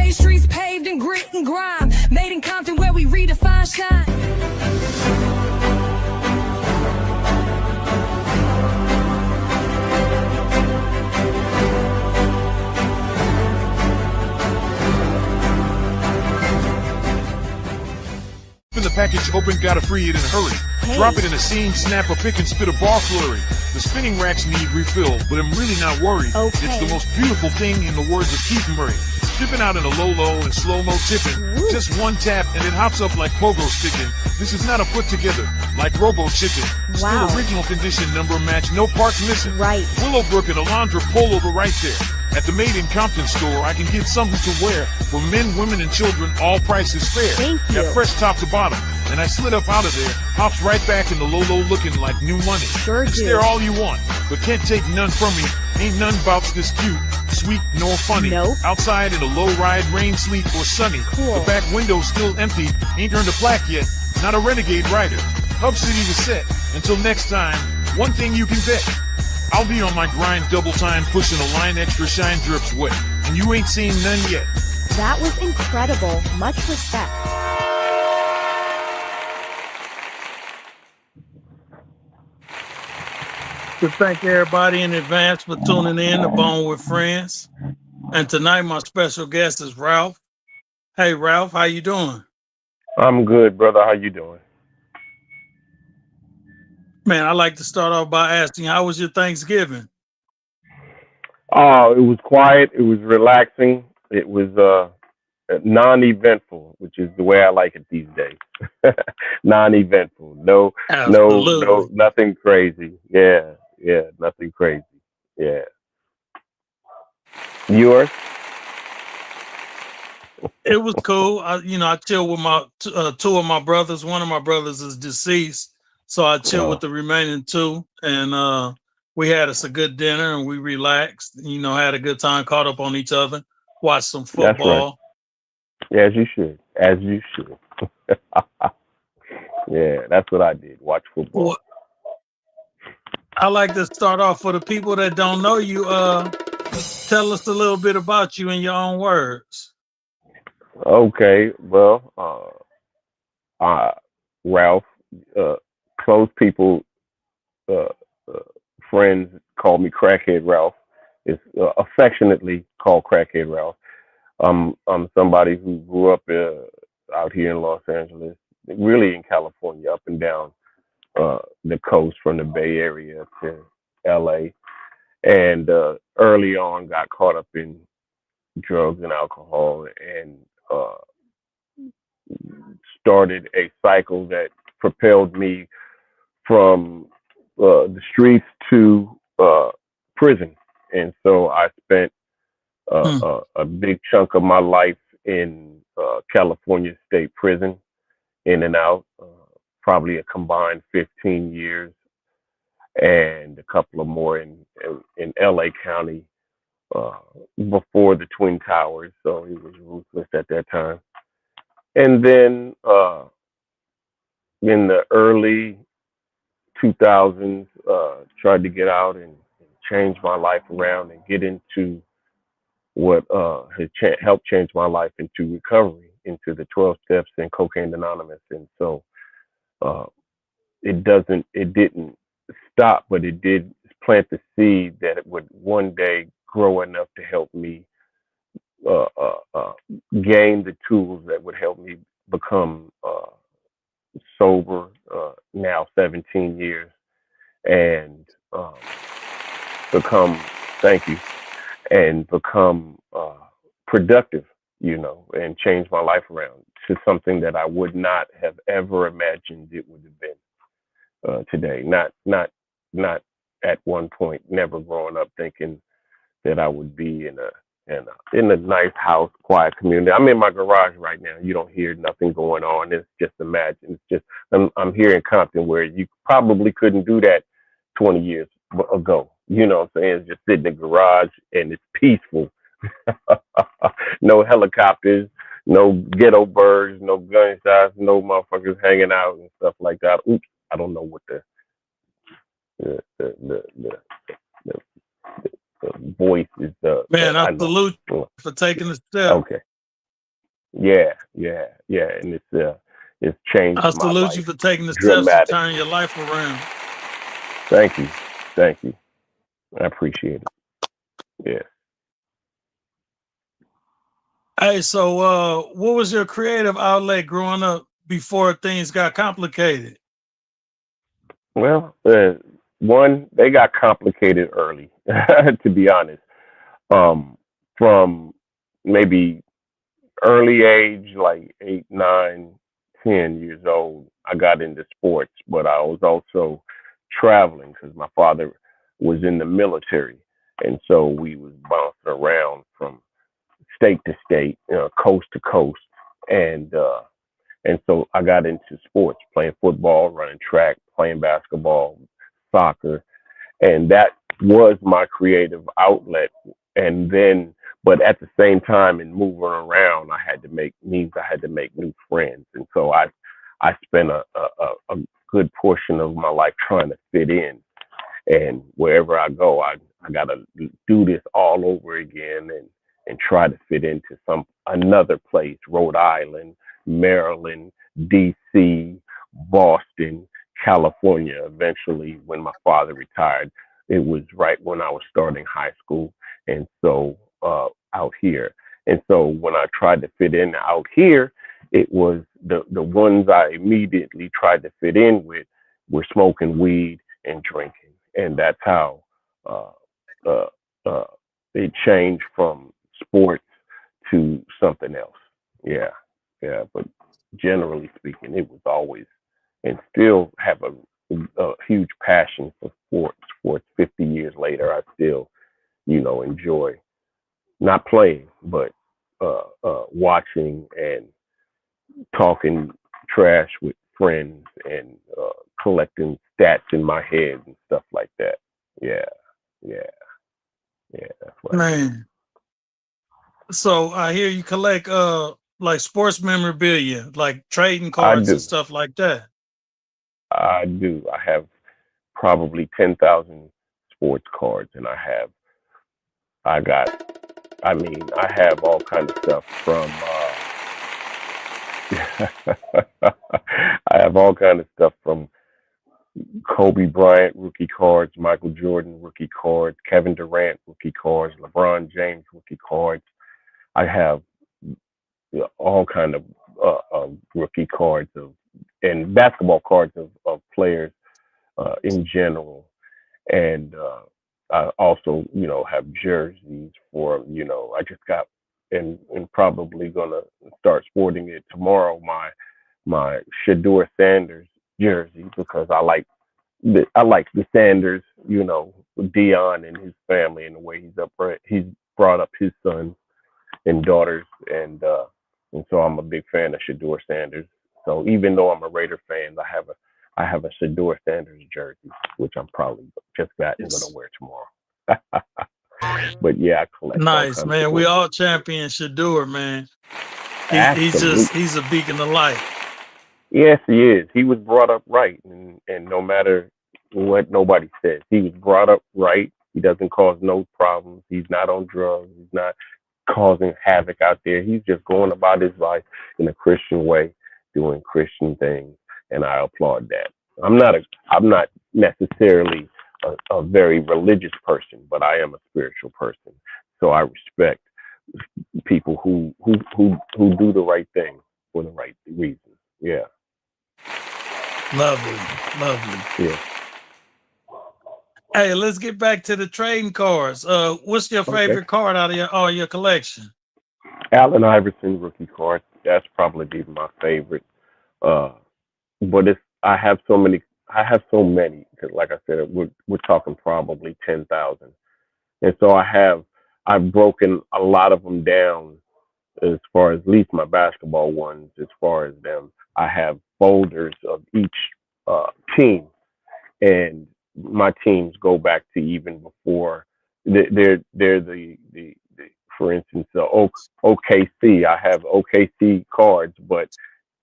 Main streets paved in grit and grime. Made in Compton where we redefine shine. The package open, gotta free it in a hurry. Hey. Drop it in a seam, snap a pick and spit a bar flurry. The spinning racks need refill, but I'm really not worried. Okay. It's the most beautiful thing in the words of Keith Murray. Dipping out in a low-low and slow-mo tipping. Ooh. Just one tap and it hops up like pogo sticking. This is not a put together, like Robo Chicken. Wow. Still original condition, number match, no parts missing. Right. Willowbrook and Alondra pull over right there. At the Made in Compton store, I can get something to wear. For men, women, and children, all prices fair. Thank you. Got fresh top to bottom. And I slid up out of there, hops right back in the low-low looking like new money. Sure do. Stare all you want, but can't take none from me. Ain't none bouts this cute, sweet, nor funny. Nope. Outside in a low ride, rain, sleet, or sunny. Cool. The back window's still empty, ain't earned a plaque yet. Not a renegade rider. Hub City to set. Until next time, one thing you can bet. I'll be on my grind double time, pushing a line extra shine drips wet. And you ain't seen none yet. That was incredible. Much respect. To thank everybody in advance for tuning in to Bone with Friends. And tonight my special guest is Ralph. Hey Ralph, how you doing? I'm good, brother. How you doing? Man, I like to start off by asking, how was your Thanksgiving? Oh, it was quiet. It was relaxing. It was non-eventful, which is the way I like it these days. Non-eventful. No, nothing crazy. Yeah, nothing crazy. Yeah. Yours? It was cool. I chilled with my two of my brothers. One of my brothers is deceased, so I chilled with the remaining two, and we had us a good dinner and we relaxed. Had a good time, caught up on each other, watched some football. That's right. As you should. As you should. Yeah, that's what I did. Watch football. Well, I like to start off for the people that don't know you. Tell us a little bit about you in your own words. Okay, well, Ralph, close people, friends call me Crackhead Ralph. It's affectionately called Crackhead Ralph. I'm somebody who grew up out here in Los Angeles, really in California, up and down the coast from the Bay Area to LA. And early on got caught up in drugs and alcohol and started a cycle that propelled me from the streets to prison. And so I spent a big chunk of my life in California State Prison, in and out, probably a combined 15 years, and a couple of more in LA County before the Twin Towers. So it was ruthless at that time. And then in the early 2000s, tried to get out and change my life around and get into what has helped change my life into recovery, into the 12 steps and Cocaine Anonymous. And so it didn't stop, but it did plant the seed that it would one day grow enough to help me gain the tools that would help me become sober, now 17 years, and become productive, and change my life around to something that I would not have ever imagined it would have been today. Not at one point, never growing up thinking that I would be in a nice house, quiet community. I'm in my garage right now. You don't hear nothing going on. It's just imagine. It's just I'm here in Compton, where you probably couldn't do that 20 years ago. You know what I'm saying? It's just sitting in the garage and it's peaceful. No helicopters, no ghetto birds, no gunshots, no motherfuckers hanging out and stuff like that. Oops, I don't know what the voice is. Man, I salute you for taking the step. Okay. Yeah, and it's changed I my salute you life for taking the steps to turn dramatically. your life around. Thank you, thank you. I appreciate it. Yeah. Hey, so what was your creative outlet growing up before things got complicated? Well, one, they got complicated early, to be honest. Um, from maybe early age, like 8, 9, 10 years old, I got into sports, but I was also traveling because my father was in the military, and so we was bouncing around from state to state, coast to coast, and so I got into sports, playing football, running track, playing basketball, soccer, and that was my creative outlet. And then, but at the same time, in moving around, I had to make new friends, and so I spent a good portion of my life trying to fit in. And wherever I go, I gotta do this all over again and try to fit into some another place, Rhode Island, Maryland, DC, Boston, California. Eventually, when my father retired, it was right when I was starting high school, and so out here. And so when I tried to fit in out here, it was the ones I immediately tried to fit in with were smoking weed and drinking, and that's how uh, uh, uh, it changed from sports to something else. Yeah, yeah. But generally speaking, it was always and still have a huge passion for sports. Sports 50 years later, I still, enjoy not playing, but watching and talking trash with friends and collecting stats in my head and stuff like that. Yeah, yeah, yeah. That's what I do. Man, so I hear you collect like sports memorabilia, like trading I cards and do. stuff like that. I do. I have probably 10,000 sports cards, and I got. I mean, I have all kind of stuff from. I have all kind of stuff from Kobe Bryant rookie cards, Michael Jordan rookie cards, Kevin Durant rookie cards, LeBron James rookie cards. I have all kind of rookie cards of and basketball cards of players in general, and I also have jerseys for I just got and probably gonna start sporting it tomorrow. My Shador Sanders jersey because I like the Sanders, Dion and his family and the way he's brought up his son and daughters, and so I'm a big fan of Shador Sanders. So even though I'm a Raider fan, I have a Shador Sanders jersey, which I'm probably just got and gonna It's wear tomorrow. But yeah, I collect all nice, kinds of man. We sports. all champion Shador, man. Absolutely. He's a beacon of light. Yes, he is. He was brought up right, and no matter what nobody says, he was brought up right. He doesn't cause no problems. He's not on drugs. He's not causing havoc out there. He's just going about his life in a Christian way, doing Christian things, and I applaud that. I'm not necessarily a very religious person, but I am a spiritual person. So I respect people who do the right thing for the right reasons. Yeah, Lovely, lovely. yeah. Hey, let's get back to the trading cards. What's your Okay. favorite card out of all your collection? Allen Iverson rookie card. That's probably my favorite. Uh, but it's I have so many. I have so many because, like I said, we're talking probably 10,000, and so I've broken a lot of them down as far as at least my basketball ones. As far as them, I have folders of each uh, team, and my teams go back to even before they're the for instance OKC. I have OKC cards, but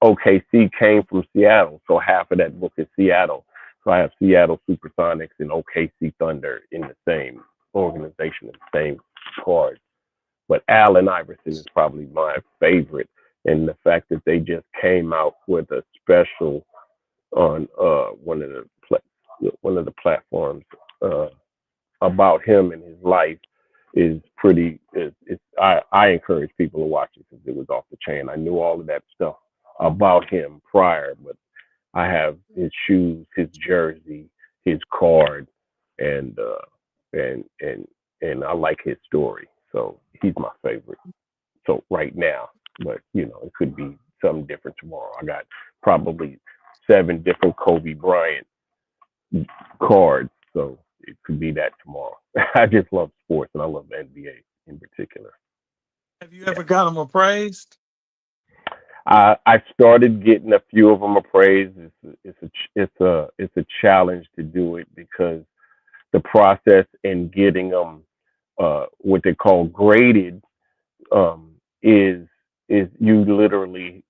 OKC came from Seattle, so half of that book is Seattle. So I have Seattle Supersonics and OKC Thunder in the same organization, the same cards. But Allen Iverson is probably my favorite and the fact that they just came out with a special on one of the platforms about him and his life is pretty. I encourage people to watch it because it was off the chain. I knew all of that stuff about him prior, but I have his shoes, his jersey, his card, and and I like his story. So he's my favorite. So right now, but it could be something different tomorrow. I got probably 7 different Kobe Bryant cards, so it could be that tomorrow. I just love sports, and I love the NBA in particular. Have you ever got them appraised? I started getting a few of them appraised. It's a challenge to do it because the process in getting them what they call graded is you literally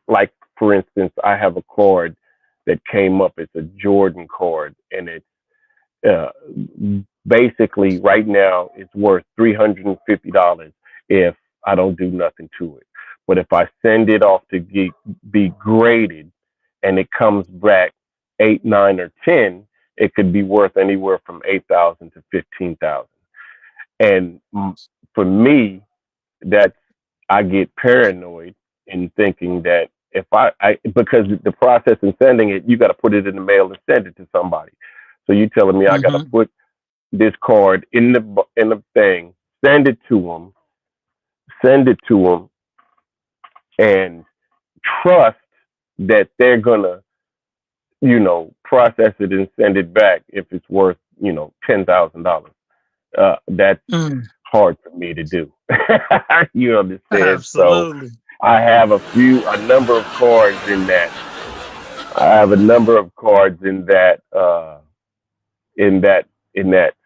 like, for instance, I have a card that came up. It's a Jordan card, and it's basically right now it's worth $350 if I don't do nothing to it. But if I send it off to be graded and it comes back 8, 9, or 10, it could be worth anywhere from 8,000 to 15,000. And for me, I get paranoid in thinking that if I because the process in sending it, you got to put it in the mail and send it to somebody. So you telling me I got to put this card in the thing, send it to them, and trust that they're gonna, process it and send it back if it's worth, $10,000. That's hard for me to do. You understand? Absolutely. So I have a number of cards in that. I have a number of cards in that.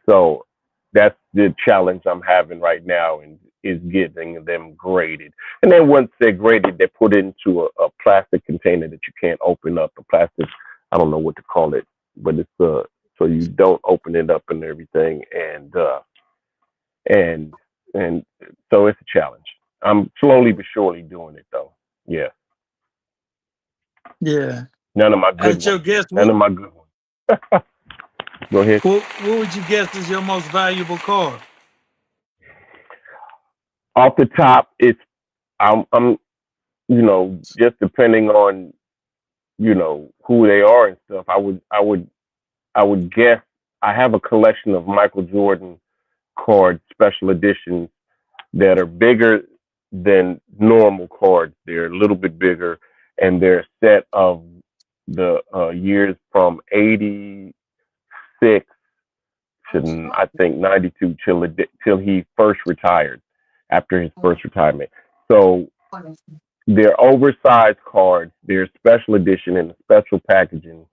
So that's the challenge I'm having right now, and is getting them graded. And then once they're graded, they're put into a plastic container that you can't open up. A plastic, I don't know what to call it, but it's so you don't open it up and everything. And so it's a challenge. I'm slowly but surely doing it though. Yeah. Yeah. None of my good And your ones. guess, None of my good ones. Go ahead. what would you guess is your most valuable card? Off the top, I'm just depending on who they are and stuff. I would guess I have a collection of Michael Jordan cards, special editions that are bigger than normal cards. They're a little bit bigger, and they're a set of the years from 86 to I think 92 till he first retired, after his first retirement. So they're oversized cards. They're special edition in a special packaging.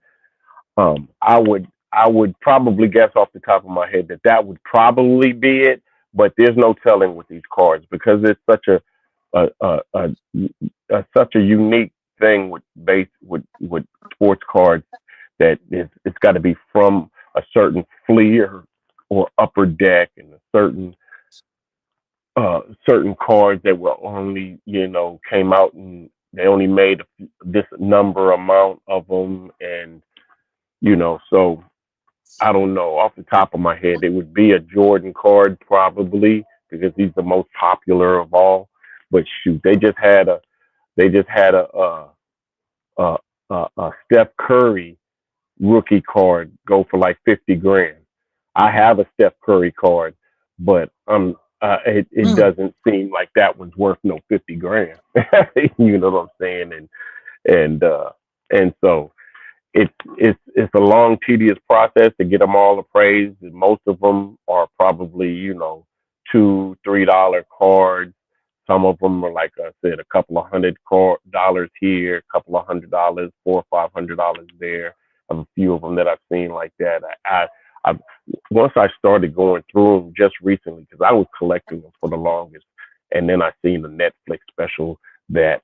I would probably guess off the top of my head that would probably be it, but there's no telling with these cards because it's such such a unique thing with sports cards that it's got to be from a certain Fleer or Upper Deck, and a certain cards that were only came out and they only made this amount of them, and so I don't know off the top of my head. It would be a Jordan card probably because he's the most popular of all. But shoot, they just had a Steph Curry rookie card go for like 50 grand. I have a Steph Curry card, but it doesn't seem like that one's worth no 50 grand. You know what I'm saying? And so it's a long, tedious process to get them all appraised. And most of them are probably $2-3 cards. Some of them are, like I said, a couple of $100 here, a couple of $100, $400 or $500 there. I have a few of them that I've seen like that. I once I started going through them just recently, because I was collecting them for the longest, and then I seen the Netflix special that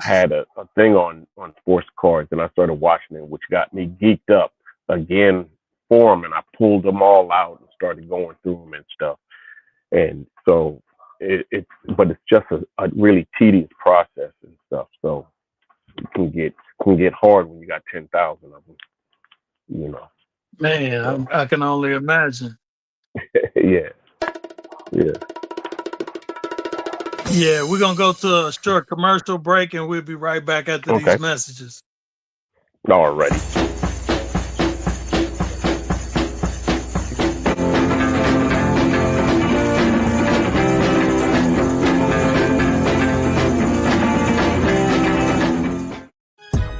had a thing on sports cards, and I started watching it, which got me geeked up again for them, and I pulled them all out and started going through them and stuff. And so but it's just a really tedious process and stuff. So it can get hard when you got 10,000 of them. You know. So, Man, I can only imagine. yeah, yeah. Yeah, we're gonna go to a short commercial break, and we'll be right back after Okay. these messages. Alrighty.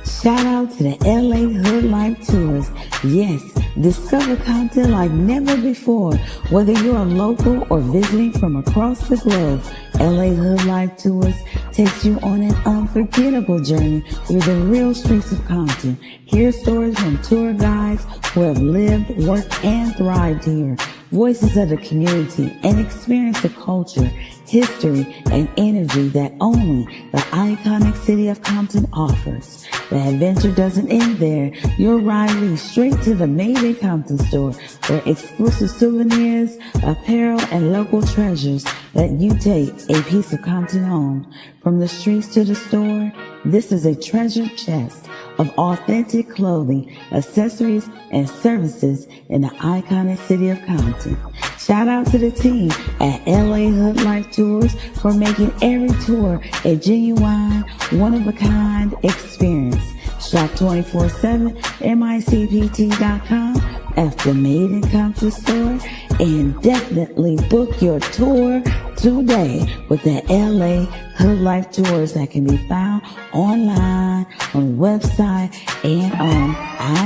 Shout out to the LA Hood Life Tours. Yes, discover Compton like never before. Whether you're a local or visiting from across the globe, LA Hood Life Tours takes you on an unforgettable journey through the real streets of Compton. Hear stories from tour guides who have lived, worked, and thrived here. Voices of the community, and experience the culture, history, and energy that only the iconic city of Compton offers. The adventure doesn't end there. Your ride leads straight to the Made in Compton store, where exclusive souvenirs, apparel, and local treasures let you take a piece of Compton home. From the streets to the store, this is a treasure chest of authentic clothing, accessories, and services in the iconic city of Compton. Shout out to the team at LA Hood Life Tours for making every tour a genuine, one-of-a-kind experience. Shop 24/7, micpt.com, at the Made in Compton store, and definitely book your tour today with the LA Hood Life Tours that can be found online, on the website, and on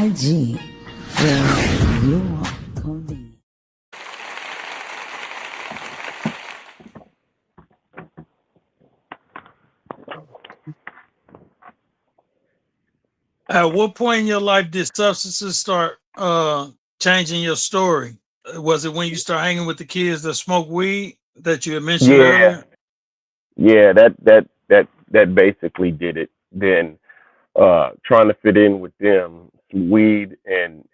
IG for your convenience. At what point in your life did substances start changing your story? Was it when you start hanging with the kids that smoke weed that you had mentioned Yeah, earlier? yeah. That basically did it. Then trying to fit in with them, weed and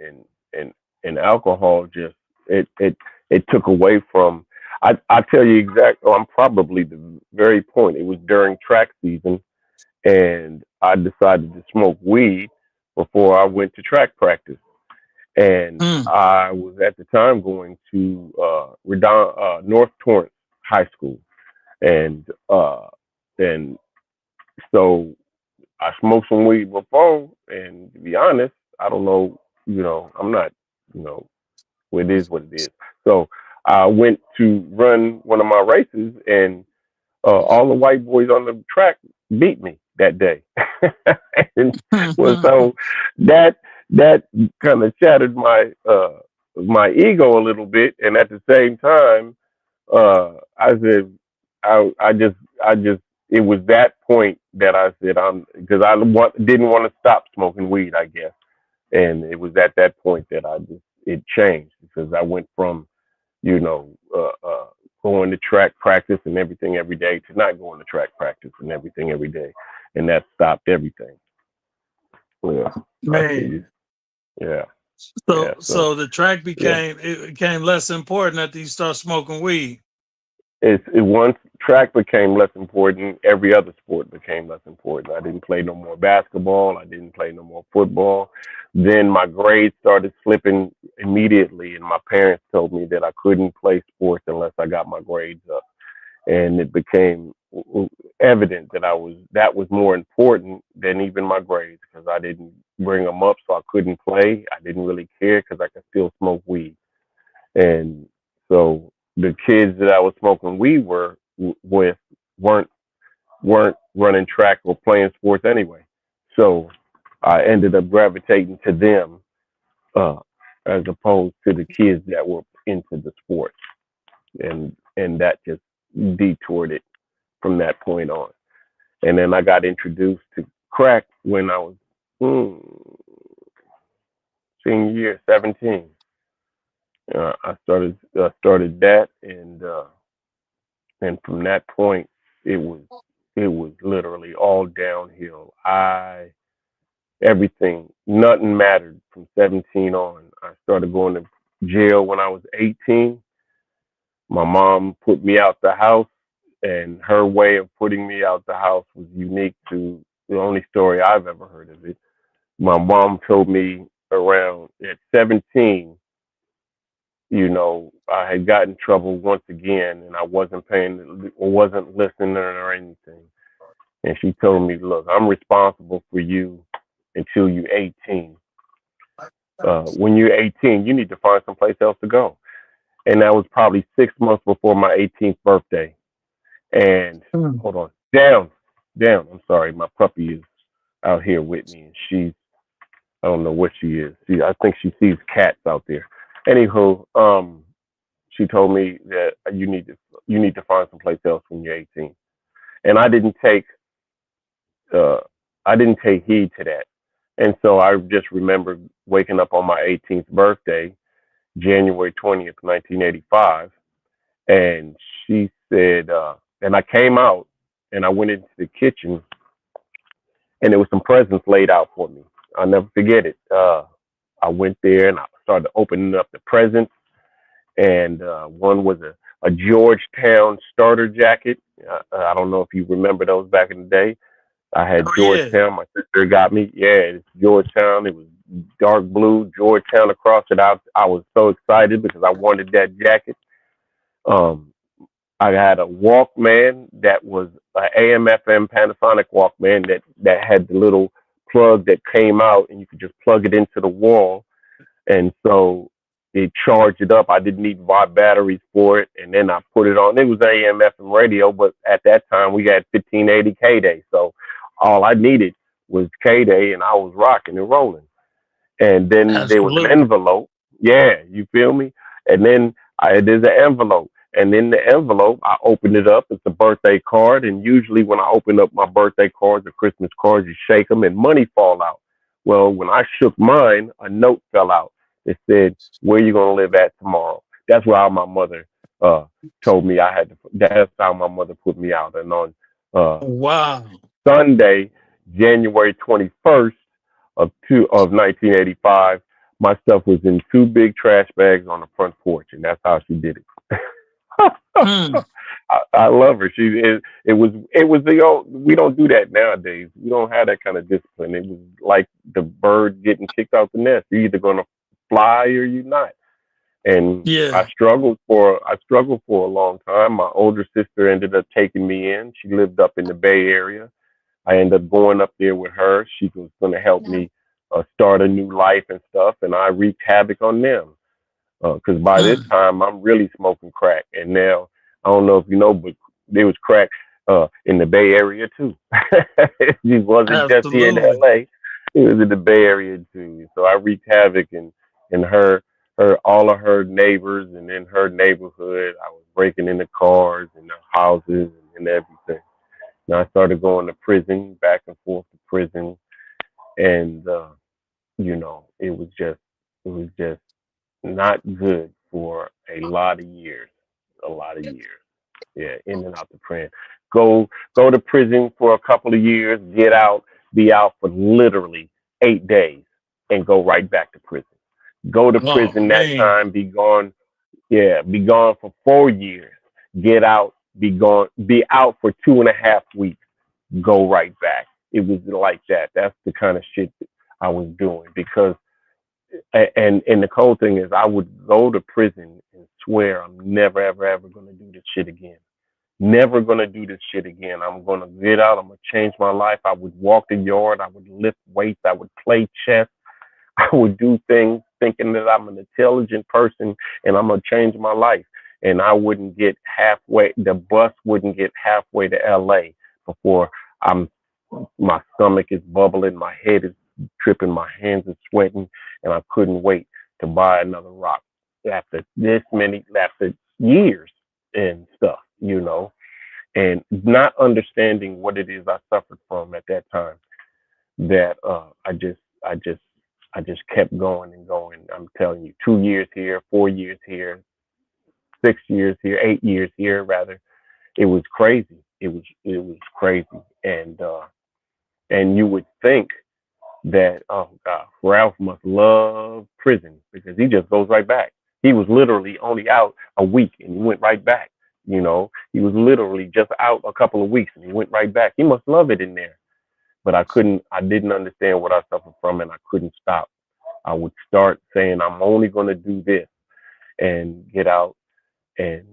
alcohol just it took away from. I tell you exactly. I'm probably the very point. It was during track season, and I decided to smoke weed before I went to track practice. And Mm. I was at the time going to North Torrance High School, and and so I smoked some weed before, and to be honest, I don't know, I'm not, you know, it is what it is. So I went to run one of my races, and all the white boys on the track beat me that day. And well, so that that kind of shattered my ego a little bit, and at the same time, I said, I just, it was that point that I said, because didn't want to stop smoking weed, I guess. And it was at that point that it changed because I went from, you know, going to track practice and everything every day to not going to track practice and everything every day. And that stopped everything. Yeah. I see. Man. Yeah. So Yeah. So, the track yeah. became less important after you start smoking weed. Once track became less important, every other sport became less important. I didn't play no more basketball. I didn't play no more football. Then my grades started slipping immediately, and my parents told me that I couldn't play sports unless I got my grades up. And it became evident that was more important than even my grades because I didn't bring them up, so I couldn't play. I didn't really care because I could still smoke weed. And so the kids that I was smoking weed with weren't running track or playing sports anyway. So I ended up gravitating to them uh, as opposed to the kids that were into the sport, and that just detoured it from that point on. And then I got introduced to crack when I was senior year, 17. I started that, and from that point, it was it was literally all downhill. Everything, nothing mattered from 17 on. I started going to jail when I was 18. My mom put me out the house and her way of putting me out the house was unique to the only story I've ever heard of it. My mom told me around at 17, I had gotten in trouble once again, and I wasn't listening or anything. And she told me, "Look, I'm responsible for you until you're 18. When you're 18, you need to find someplace else to go." And that was probably 6 months before my 18th birthday. And Mm. hold on, down, down. I'm sorry, my puppy is out here with me, and I don't know what she is. I think she sees cats out there. Anywho, she told me that you need to find someplace else when you're 18, and uh, I didn't take heed to that, and so I just remember waking up on my 18th birthday, January 20th, 1985, and she said, and I came out and I went into the kitchen, and there was some presents laid out for me. I'll never forget it. I went there and I started opening up the presents, and one was a Georgetown starter jacket. I don't know if you remember those back in the day. I had Oh yeah. Georgetown. My sister got me. Yeah, it's Georgetown. It was dark blue, Georgetown across it. I was so excited because I wanted that jacket. Um, I had a Walkman that was an AM/FM Panasonic Walkman that had the little plug that came out, and you could just plug it into the wall, and so it charged it up. I didn't need to buy batteries for it, and then I put it on. It was AM/FM radio, but at that time we had 1580 K-Day, so all I needed was K-Day, and I was rocking and rolling. And then there was an Absolutely. envelope. Yeah, you feel me? And then there's an envelope. And in the envelope, I opened it up. It's a birthday card. And usually when I open up my birthday cards or Christmas cards, you shake them and money fall out. Well, when I shook mine, a note fell out. It said, "Where you going to live at tomorrow?" That's why my mother uh, told me I had to. That's how my mother put me out. And on uh, Wow. Sunday, January 21st of 1985, my stuff was in two big trash bags on the front porch, and that's how she did it. Mm. I love her. It was the old. We don't do that nowadays. We don't have that kind of discipline. It was like the bird getting kicked out the nest. You're either gonna fly or you're not. And I Yeah. struggled for I struggled for a long time. My older sister ended up taking me in. She lived up in the Bay Area. I ended up going up there with her. She was going to help me start a new life and stuff, and I wreaked havoc on them. Because by this Mm. time, I'm really smoking crack, and now I don't know if you know, but there was crack in the Bay Area too. It wasn't just here in Absolutely. LA; it was in the Bay Area too. So I wreaked havoc in all of her neighbors, and in her neighborhood. I was breaking into cars and houses and everything. And I started going to prison, back and forth to prison, and it was just not good for a lot of years, a lot of years. Yeah, in and out the prison. Go to prison for a couple of years, get out, be out for literally 8 days, and go right back to prison. Go to Oh prison that man. time, be gone. Yeah, be gone for 4 years. Get out, be gone, be out for 2.5 weeks, go right back. It was like that. That's the kind of shit that I was doing because, and the cold thing is, I would go to prison and swear I'm never ever ever gonna do this shit again. Never gonna do this shit again. I'm gonna get out. I'm gonna change my life. I would walk the yard. I would lift weights. I would play chess. I would do things thinking that I'm an intelligent person and I'm gonna change my life. And I wouldn't get halfway. The bus wouldn't get halfway to LA before I'm. My stomach is bubbling. My head is tripping. My hands are sweating, and I couldn't wait to buy another rock after years and stuff, and not understanding what it is I suffered from at that time. That I just kept going and going. I'm telling you, 2 years here, 4 years here, 6 years here, 8 years here. Rather, it was crazy. It was crazy, and you would think that, oh God, Ralph must love prison because he just goes right back. He was literally only out a week and he went right back. You know, he was literally just out a couple of weeks and he went right back. He must love it in there. But I didn't understand what I suffered from, and I couldn't stop. I would start saying, I'm only going to do this and get out and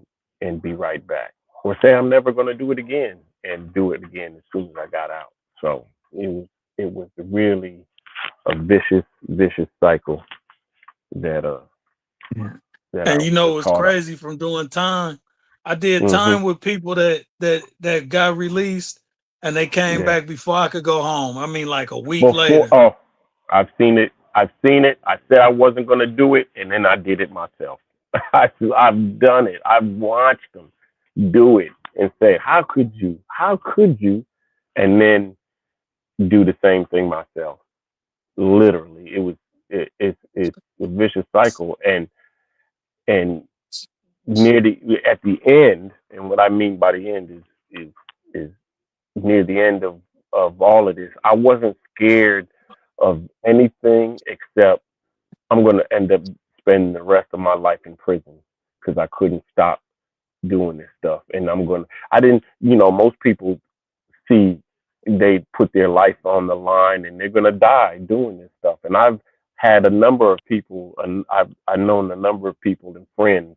be right back. Or say I'm never going to do it again and do it again as soon as I got out. So it was really a vicious cycle that Yeah. that I And you know was what's caught up. crazy from doing time? I did Hmm. time with people that got released and they came Yeah. back before I could go home. I mean, like a week Before, later. oh, I've seen it. I've seen it. I said I wasn't going to do it, and then I did it myself. I've done it. I've watched them do it and say, "How could you? How could you?" And then do the same thing myself. Literally, it's a vicious cycle, and near the at the end, and what I mean by the end is near the end of all of this. I wasn't scared of anything except I'm going to end up spending the rest of my life in prison because I couldn't stop doing this stuff. And I didn't, most people see they put their life on the line and they're going to die doing this stuff. And I've had a number of people, and I've known a number of people and friends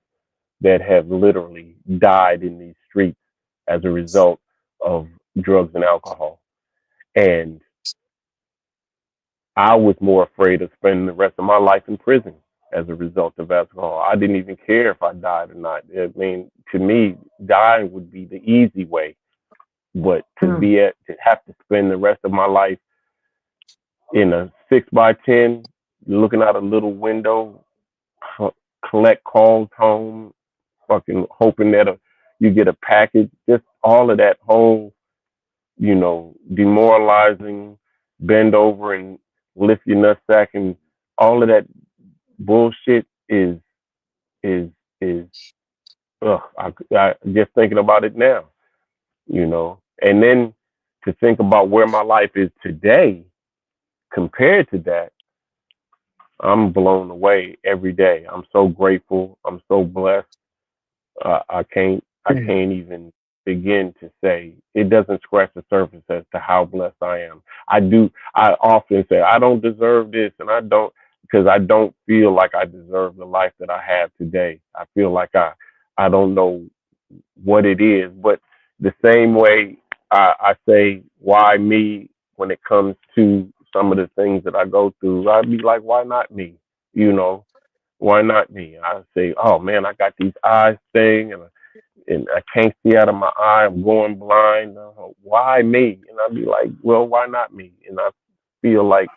that have literally died in these streets as a result of drugs and alcohol. And I was more afraid of spending the rest of my life in prison as a result of alcohol. I didn't even care if I died or not. I mean, to me, dying would be the easy way, but to have to spend the rest of my life in a 6x10, looking out a little window, collect calls home, fucking hoping that you get a package, just all of that whole, demoralizing, bend over and lift your nutsack and all of that bullshit is is I just thinking about it now, and then to think about where my life is today compared to that, I'm blown away every day. I'm so grateful. I'm so blessed. I can't even begin to say. It doesn't scratch the surface as to how blessed I am. I often say I don't deserve this, and I don't, because I don't feel like I deserve the life that I have today. I feel like I don't know what it is, but the same way I say why me when it comes to some of the things that I go through, I'd be like, why not me? You know, why not me? I say, oh man, I got these eyes thing, and I can't see out of my eye. I'm going blind. Why me? And I'd be like, well, why not me? And I feel like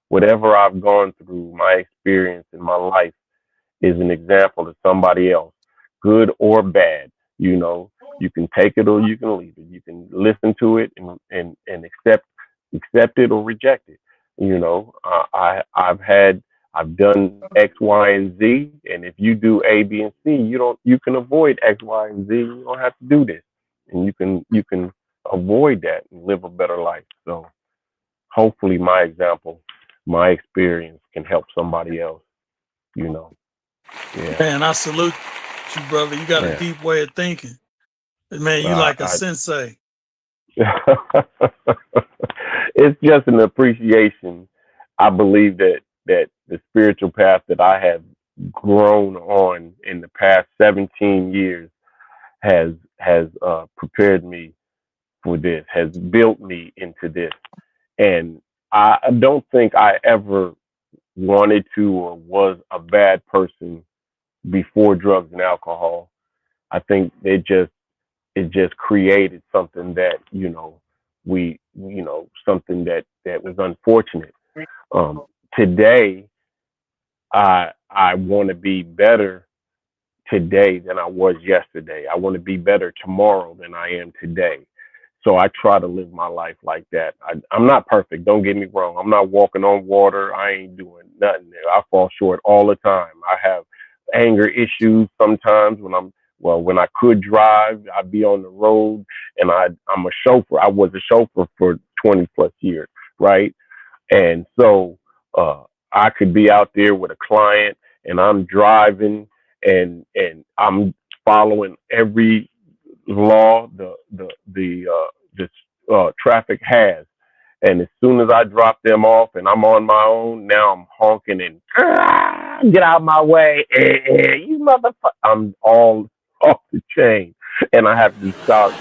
whatever I've gone through, my experience in my life is an example to somebody else, good or bad. You can take it or you can leave it. You can listen to it and accept it or reject it. I've done X, Y, and Z, and if you do A, B, and C, you can avoid X, Y, and Z. You don't have to do this, and you can avoid that and live a better life. So hopefully, my example, my experience can help somebody else. Yeah, Man, I salute you, brother. You got a yeah. deep way of thinking. Man, you like a I sensei. it's just an appreciation. I believe that the spiritual path that I have grown on in the past 17 years has prepared me for this, has built me into this, and I don't think I ever wanted to or was a bad person before drugs and alcohol. I think it just created something that something that was unfortunate. Today I want to be better today than I was yesterday. I want to be better tomorrow than I am today. So I try to live my life like that. I'm not perfect. Don't get me wrong. I'm not walking on water. I ain't doing nothing. I fall short all the time. I have anger issues sometimes when I could drive, I'd be on the road, and I'm a chauffeur. I was a chauffeur for 20 plus years, right? And so I could be out there with a client and I'm driving and I'm following every law the traffic has. And as soon as I drop them off and I'm on my own, now I'm honking and get out of my way, you motherfucker! I'm all off the chain, and I have to stop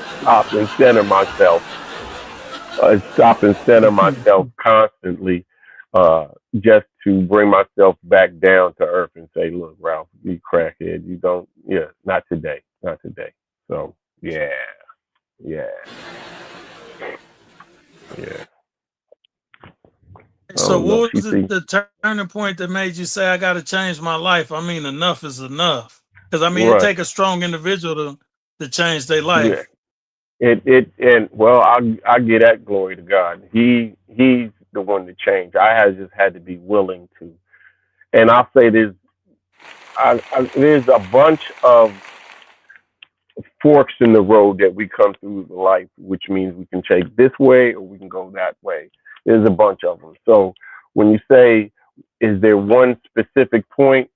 and center myself constantly, just to bring myself back down to earth and say, look, Ralph, you crackhead, you don't, yeah, not today, not today. So yeah, yeah, yeah. I So don't know. what She was thinks the turning point that made you say I got to change my life? I mean, enough is enough. Because I mean, it right. take a strong individual to change their Yeah. life. And well, I give that glory to God. He's the one to change. I have just had to be willing to. And I'll say this: there's a bunch of forks in the road that we come through life, which means we can take this way or we can go that way. There's a bunch of them. So when you say, is there one specific point?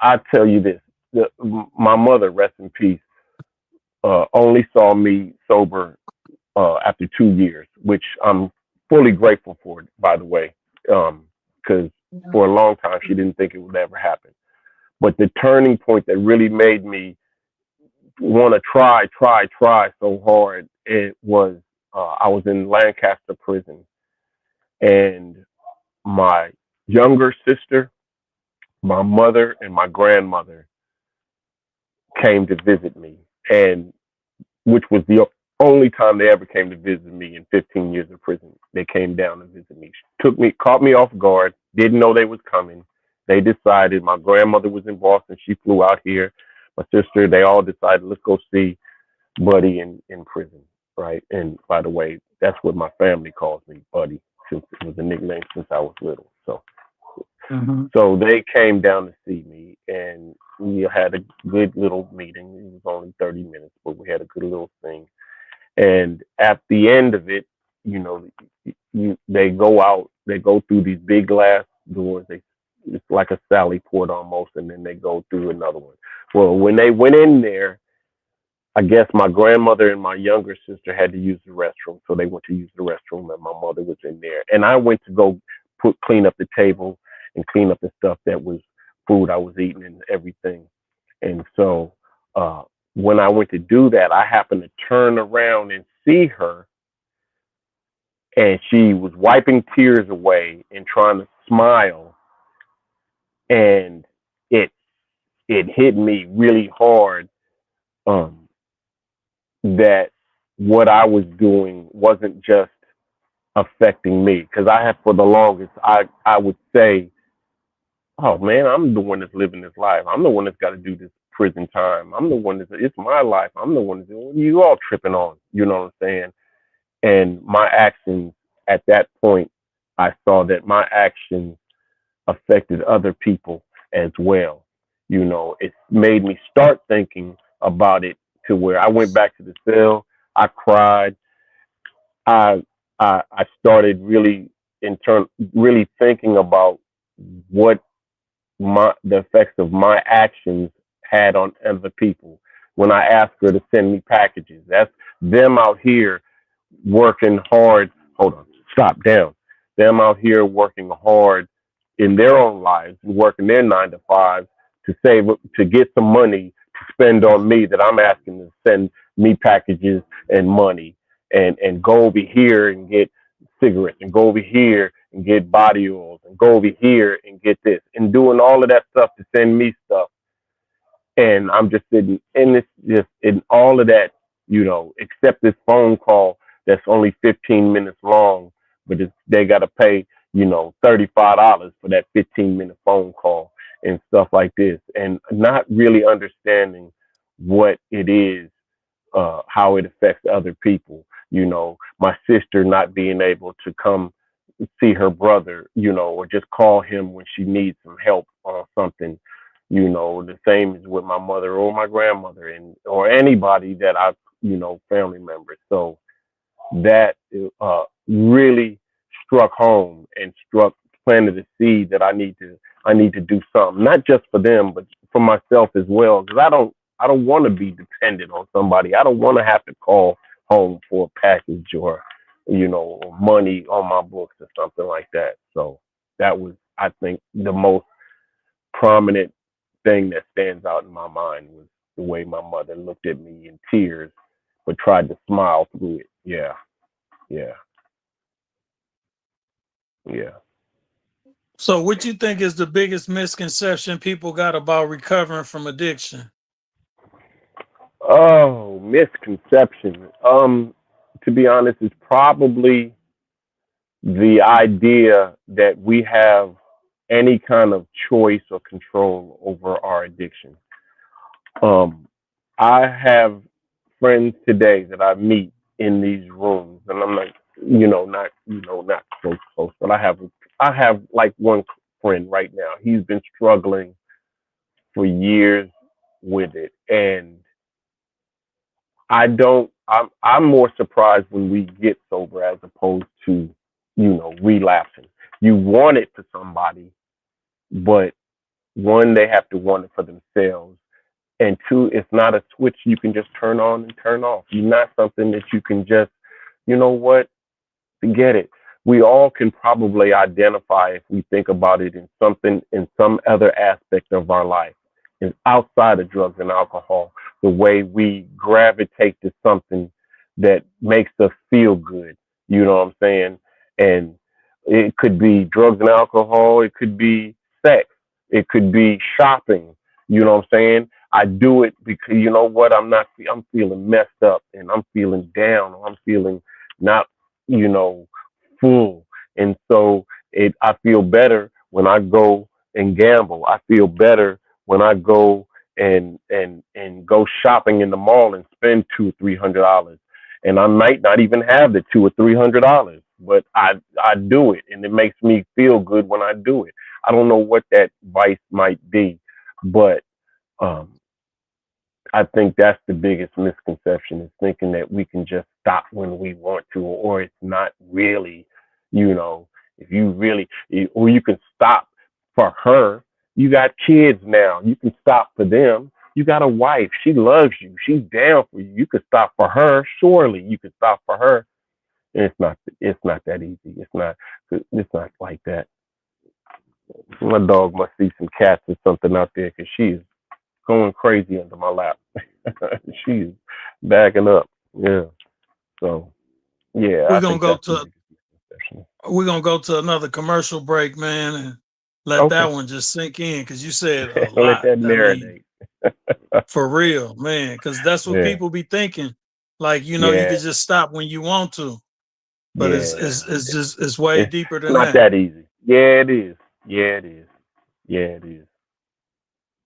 I tell you this: my mother, rest in peace, only saw me sober after 2 years, which I'm fully grateful for, by the way, because for a long time she didn't think it would ever happen. But the turning point that really made me want to try so hard, it was I was in Lancaster prison, and my younger sister, my mother, and my grandmother came to visit me, and which was the only time they ever came to visit me in 15 years of prison. They came down to visit me, caught me off guard, didn't know they was coming. They decided, my grandmother was in Boston, she flew out here. My sister, they all decided, let's go see Buddy in prison, right? And by the way, that's what my family calls me, Buddy, since it was a nickname since I was little. So Mm-hmm. so they came down to see me, and we had a good little meeting. It was only 30 minutes, but we had a good little thing. And at the end of it, you know, they go out, they go through these big glass doors. It's like a Sally port almost, and then they go through another one. Well, when they went in there, I guess my grandmother and my younger sister had to use the restroom, so they went to use the restroom, and my mother was in there. And I went to go clean up the table and clean up the stuff that was food I was eating and everything. And so when I went to do that, I happened to turn around and see her, and she was wiping tears away and trying to smile, and it it hit me really hard, um, that what I was doing wasn't just affecting me, because I have for the longest I would say, oh man, I'm the one that's living this life. I'm the one that's got to do this prison time. I'm the one that's, it's my life. I'm the one that's, what are you all tripping on? You know what I'm saying? And my actions at that point, I saw that my actions affected other people as well. You know, it made me start thinking about it, to where I went back to the cell. I cried. I I started really thinking about what the effects of my actions had on other people. When I asked her to send me packages, that's them out here working hard. Hold on, stop down. Them out here working hard in their own lives and working their 9 to 5 to save, to get some money to spend on me, that I'm asking to send me packages and money, and go over here and get cigarettes, and go over here and get body oils, and go over here and get this, and doing all of that stuff to send me stuff. And I'm just sitting in this, just in all of that, you know, except this phone call that's only 15 minutes long, but they got to pay, you know, $35 for that 15-minute phone call and stuff like this, and not really understanding what it is, how it affects other people. You know, my sister not being able to come see her brother, you know, or just call him when she needs some help or something. You know, the same is with my mother or my grandmother, and or anybody that I, you know, family members. So that really struck home and planted a seed that I need to do something, not just for them, but for myself as well. Because I don't want to be dependent on somebody. I don't want to have to call home for a package or, or money on my books or something like that. So that was, I think, the most prominent thing that stands out in my mind was the way my mother looked at me in tears, but tried to smile through it. Yeah, yeah, yeah. So what you think is the biggest misconception people got about recovering from addiction? Oh, misconception. To be honest, it's probably the idea that we have any kind of choice or control over our addiction. Um, I have friends today that I meet in these rooms, and I'm like, not so close, but I have like one friend right now. He's been struggling for years with it, and I'm more surprised when we get sober as opposed to, relapsing. You want it for somebody, but one, they have to want it for themselves. And two, it's not a switch you can just turn on and turn off. You're not something that you can just, you know what, forget it. We all can probably identify if we think about it in some other aspect of our life. Is outside of drugs and alcohol, the way we gravitate to something that makes us feel good. You know what I'm saying? And it could be drugs and alcohol. It could be sex. It could be shopping. You know what I'm saying? I do it because you know what? I'm feeling messed up and I'm feeling down. Or I'm feeling not, you know, full. And so I feel better when I go and gamble. I feel better when I go and go shopping in the mall and spend $200 or $300. And I might not even have the $200 or $300, but I do it, and it makes me feel good when I do it. I don't know what that vice might be, but um, I think that's the biggest misconception is thinking that we can just stop when we want to, or it's not really, if you really, or you can stop for her. You got kids now. You can stop for them. You got a wife. She loves you. She's down for you. You could stop for her. Surely you could stop for her. And it's not that easy. It's not like that. My dog must see some cats or something out there because she is going crazy under my lap. She's backing up. Yeah. So yeah, We're I gonna think go that's the to biggest exception. we're gonna go to another commercial break, man, and let that Okay. one just sink in because you said a Let lot. that I mean, marinate. for real, man, because that's what Yeah. people be thinking. Like, you Yeah. could just stop when you want to, but it's Yeah. it's it's just it's way It's deeper than not that. that easy. Yeah, it is. Yeah, it is. Yeah, it is.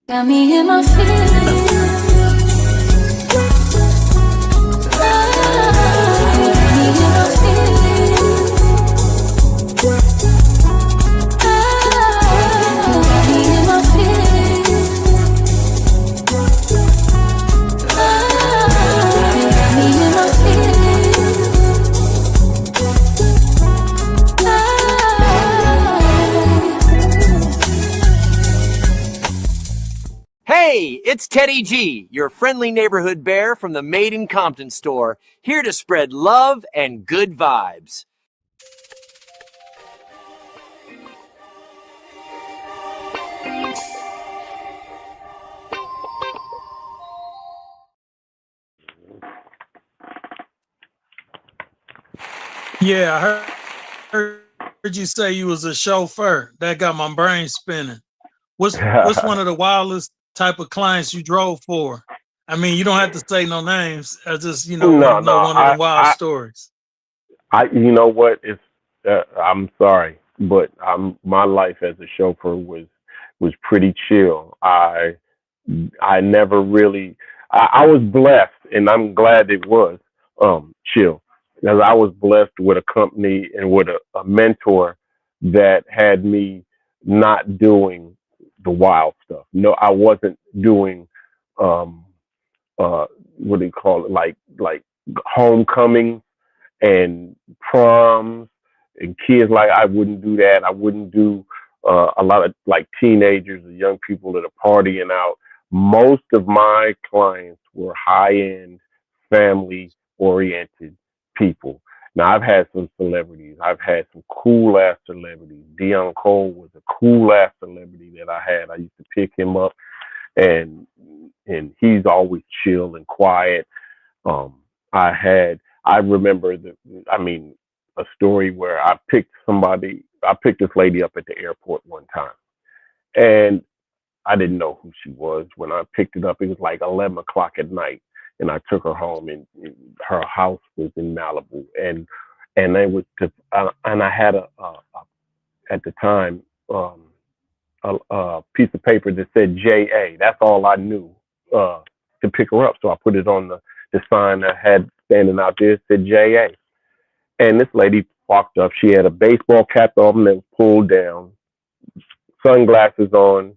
Got me in my feelings. Hey, it's Teddy G, your friendly neighborhood bear from the Made in Compton store, here to spread love and good vibes. Yeah, I heard you say you was a chauffeur. That got my brain spinning. What's one of the wildest type of clients you drove for? I mean, you don't have to say no names. I just, want No, to know no. one of the wild stories. You know what? I'm sorry, but my life as a chauffeur was pretty chill. I never really. I was blessed, and I'm glad it was chill, because I was blessed with a company and with a mentor that had me not doing the wild stuff. No, I wasn't doing um what do you call it, like homecoming and proms and kids. Like, I wouldn't do that. I wouldn't do a lot of like teenagers or young people that are partying out. most of my clients were high-end, family-oriented people. Now, I've had some celebrities. I've had some cool-ass celebrities. Deion Cole was a cool-ass celebrity that I had. I used to pick him up, and he's always chill and quiet. I remember a story where I picked this lady up at the airport one time, and I didn't know who she was. When I picked it up, it was like 11 o'clock at night, and I took her home, and her house was in Malibu, and it was and I had at the time a piece of paper that said JA. That's all I knew to pick her up. So I put it on the sign I had standing out there. It said JA. And this lady walked up. She had a baseball cap on that was pulled down, sunglasses on,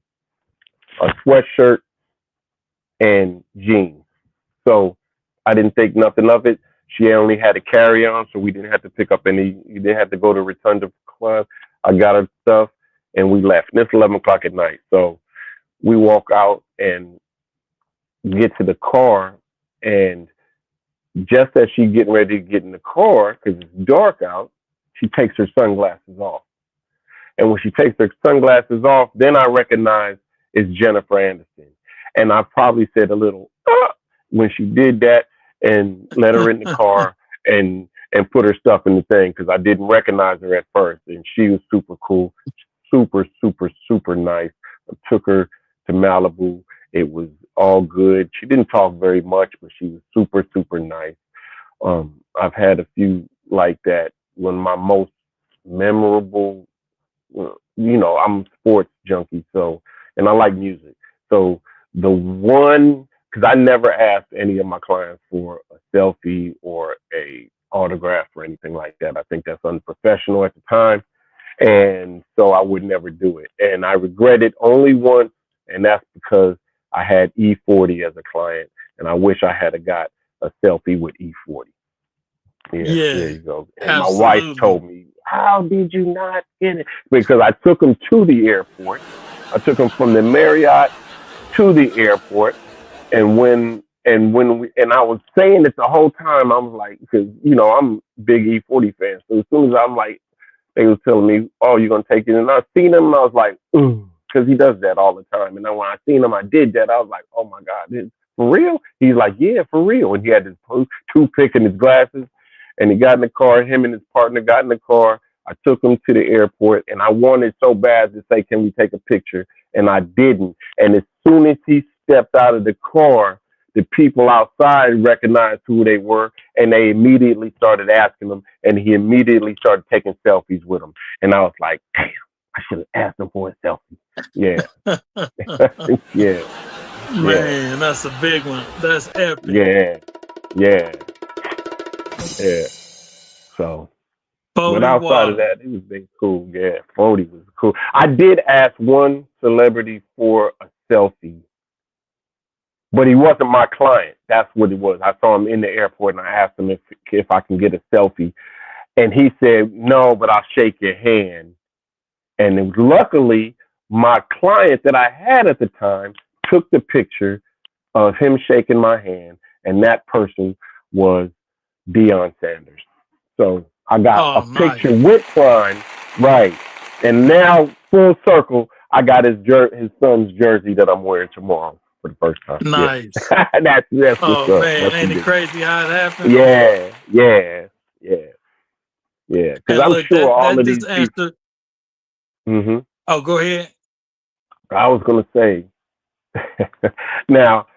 a sweatshirt, and jeans. So I didn't think nothing of it. She only had a carry-on, so we didn't have to pick up any. You didn't have to go to Rotunda Club. I got her stuff, and we left. And it's 11 o'clock at night. So we walk out and get to the car, and just as she's getting ready to get in the car, because it's dark out, she takes her sunglasses off. And when she takes her sunglasses off, then I recognize it's Jennifer Anderson. And I probably said a little, when she did that, and let her in the car and put her stuff in the thing, because I didn't recognize her at first. And she was super cool, super, super, super nice. I took her to Malibu. It was all good. She didn't talk very much, but she was super, super nice. I've had a few like that. One of my most memorable, I'm a sports junkie, and I like music. So the one, because I never asked any of my clients for a selfie or a autograph or anything like that. I think that's unprofessional at the time. And so I would never do it. And I regret it only once, and that's because I had E40 as a client, and I wish I had got a selfie with E40. Yeah, there you go. And absolutely. My wife told me, how did you not get it? Because I took him to the airport. I took him from the Marriott to the airport. And when I was saying it the whole time, I was like, because, I'm a big E40 fan. So as soon as I'm like, they was telling me, oh, you're going to take it. And I seen him, and I was like, because he does that all the time. And then when I seen him, I did that. I was like, oh, my God, this for real? He's like, yeah, for real. And he had his toothpick and his glasses. And he got in the car. Him and his partner got in the car. I took him to the airport. And I wanted so bad to say, can we take a picture? And I didn't. And as soon as he stepped out of the car, the people outside recognized who they were, and they immediately started asking him, and he immediately started taking selfies with them. And I was like, damn, I should have asked him for a selfie. Yeah. Yeah. Man, that's a big one. That's epic. Yeah. So, but outside of that, it was been cool. Yeah, 40 was cool. I did ask one celebrity for a selfie, but he wasn't my client. That's what it was. I saw him in the airport, and I asked him if I can get a selfie. And he said, no, but I'll shake your hand. And it was, luckily, my client that I had at the time took the picture of him shaking my hand, and that person was Deion Sanders. So I got a picture with Klein, right? And now, full circle, I got his son's jersey that I'm wearing tomorrow for the first time. Nice. Yeah. that's man, that's ain't it crazy how it happened? Yeah. Because I'm sure all of these people. Mm-hmm. Oh, go ahead. I was gonna say. Now,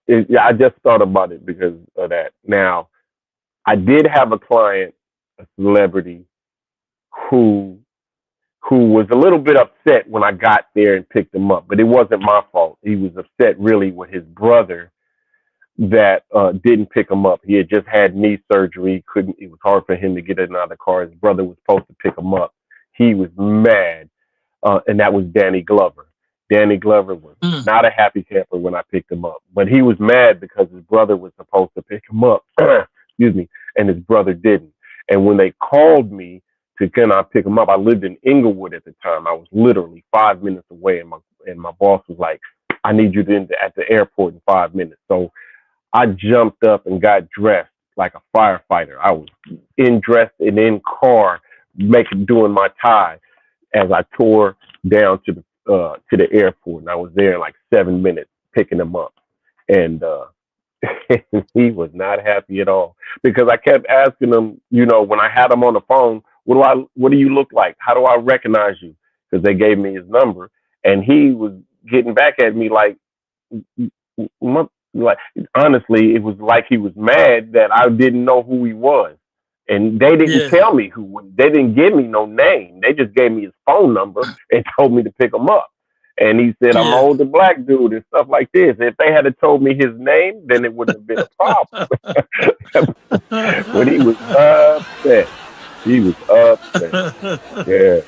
I just thought about it because of that. Now, I did have a client, a celebrity, who was a little bit upset when I got there and picked him up, but it wasn't my fault. He was upset really with his brother that didn't pick him up. He had just had knee surgery. It was hard for him to get in and out of the car. His brother was supposed to pick him up. He was mad, and that was Danny Glover. Danny Glover was not a happy camper when I picked him up, but he was mad because his brother was supposed to pick him up. Excuse me, and his brother didn't. And when they called me to can I pick him up, I lived in Inglewood at the time. I was literally 5 minutes away, and my boss was like, I need you at the airport in 5 minutes. So I jumped up and got dressed like a firefighter. I was dressed and in car, doing my tie as I tore down to the airport, and I was there in like 7 minutes picking him up, and he was not happy at all because I kept asking him, when I had him on the phone, what do you look like? How do I recognize you? Because they gave me his number, and he was getting back at me like, like honestly, it was like he was mad that I didn't know who he was. And they didn't Yeah. tell me they didn't give me no name. They just gave me his phone number and told me to pick him up. And he said, I'm an Yeah. older black dude and stuff like this. If they had told me his name, then it wouldn't have been a problem. But he was upset. He was upset. Yeah.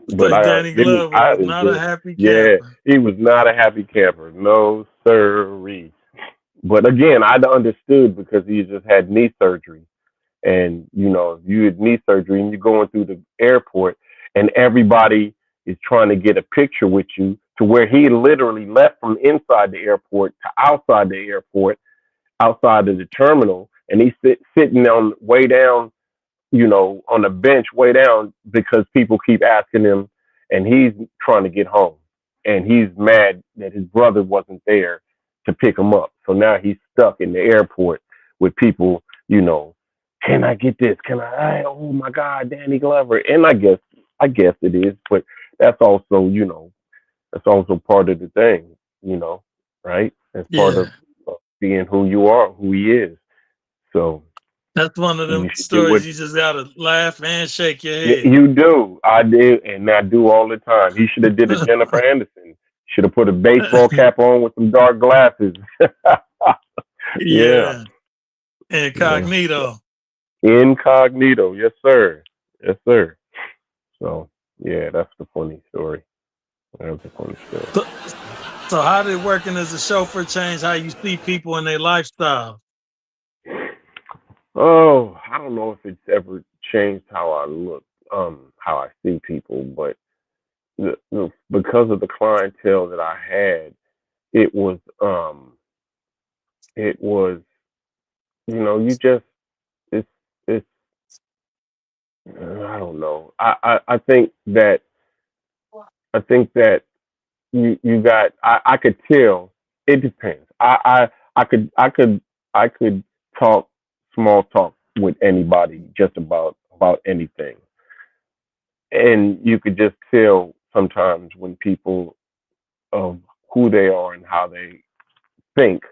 It's But like Danny Glover I was not a enjoyed. happy Yeah, camper. he was not a happy camper. No sirree. But again, I understood because he just had knee surgery. And, if you had knee surgery and you're going through the airport and everybody is trying to get a picture with you to where he literally left from inside the airport to outside the airport, outside of the terminal. And he's sitting on way down, on the bench way down because people keep asking him and he's trying to get home. And he's mad that his brother wasn't there to pick him up. So now he's stuck in the airport with people, can I get this? Oh my God, Danny Glover. And I guess it is, but that's also, that's also part of the thing, right? That's part Yeah. of being who you are, who he is. So That's one of you them should do what stories you just gotta laugh and shake your head. you do. I did, and I do all the time. He should have did a Jennifer Anderson. Should have put a baseball cap on with some dark glasses. Yeah. Yeah. Incognito. Incognito. Yes, sir. Yes, sir. So yeah, that's the funny story. That was a funny story. So how did working as a chauffeur change how you see people and their lifestyle? Oh, I don't know if it's ever changed how I look, how I see people, but because of the clientele that I had, it was, it was, you just, it's, I don't know. I think that you got, I could tell. It depends. I could talk small talk with anybody just about anything, and you could just tell sometimes when people of who they are and how they think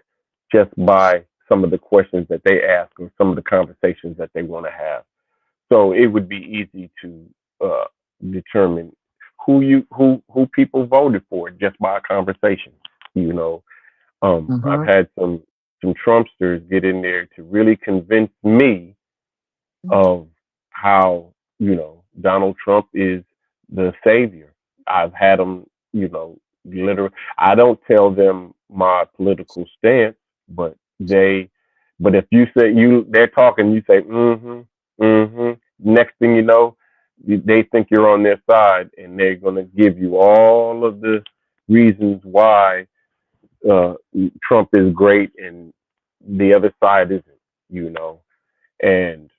just by some of the questions that they ask or some of the conversations that they want to have. So it would be easy to determine who people voted for just by a conversation. You know, I've had some Trumpsters get in there to really convince me of how Donald Trump is the savior. I've had them, literally. I don't tell them my political stance, but but if you say they're talking, you say mm-hmm, mm-hmm. Next thing you know, they think you're on their side, and they're gonna give you all of the reasons why uh, Trump is great and the other side isn't. And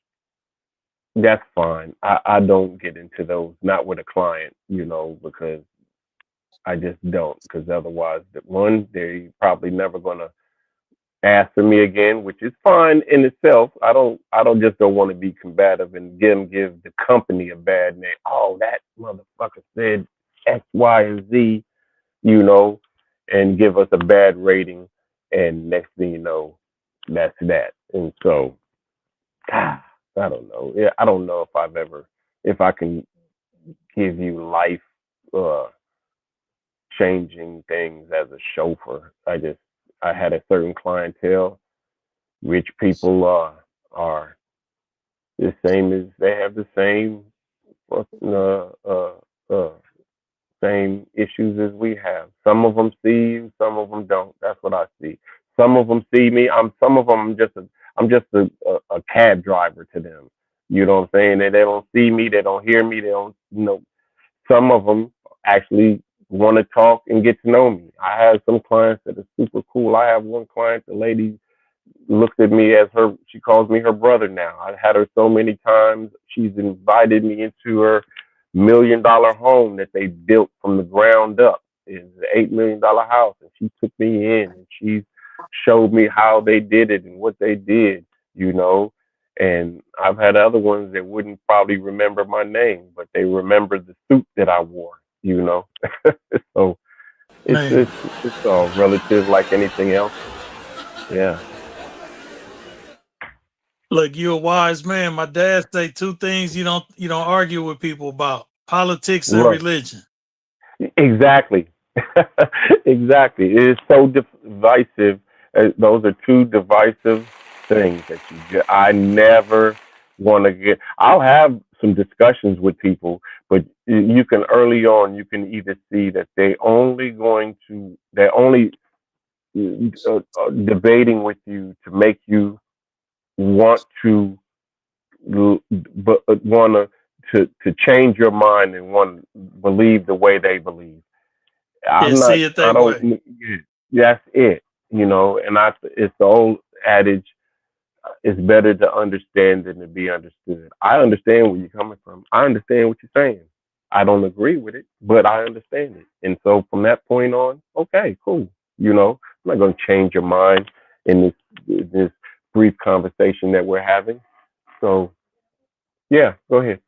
that's fine. I don't get into those, not with a client, because I just don't. Because otherwise, one, they're probably never gonna ask for me again, which is fine in itself. I don't want to be combative and give the company a bad name. Oh, that motherfucker said X, Y, and Z, and give us a bad rating. And next thing you know, that's that. And so, I don't know. Yeah, I don't know if I can give you life uh, changing things as a chauffeur. I had a certain clientele. Rich people are the same as they have the same same issues as we have. Some of them see you, some of them don't. That's what I see. Some of them see me. Some of them. I'm just a cab driver to them. You know what I'm saying? They don't see me. They don't hear me. They don't. Some of them actually want to talk and get to know me. I have some clients that are super cool. I have one client, the lady looks at me as she calls me her brother now. I've had her so many times. She's invited me into her $1 million home that they built from the ground up. It's an $8 million house, and she took me in and she showed me how they did it and what they did, you know. And I've had other ones that wouldn't probably remember my name, but they remember the suit that I wore, you know. So Man, it's all relative like anything else. Yeah. look, you're a wise man. My dad say two things you don't argue with people about: politics and Right. religion. Exactly. Exactly. It is so divisive. Those are two divisive things that I never want to get. I'll have some discussions with people, but you can early on, you can either see that they're only debating with you to make you want to, but want to change your mind and want to believe the way they believe. Yeah, see it I that don't, way. that's it, you know, and it's the old adage, it's better to understand than to be understood. I understand where you're coming from. I understand what you're saying. I don't agree with it, but I understand it. And so from that point on, okay, cool. You know, I'm not going to change your mind in this brief conversation that we're having. So yeah, go ahead.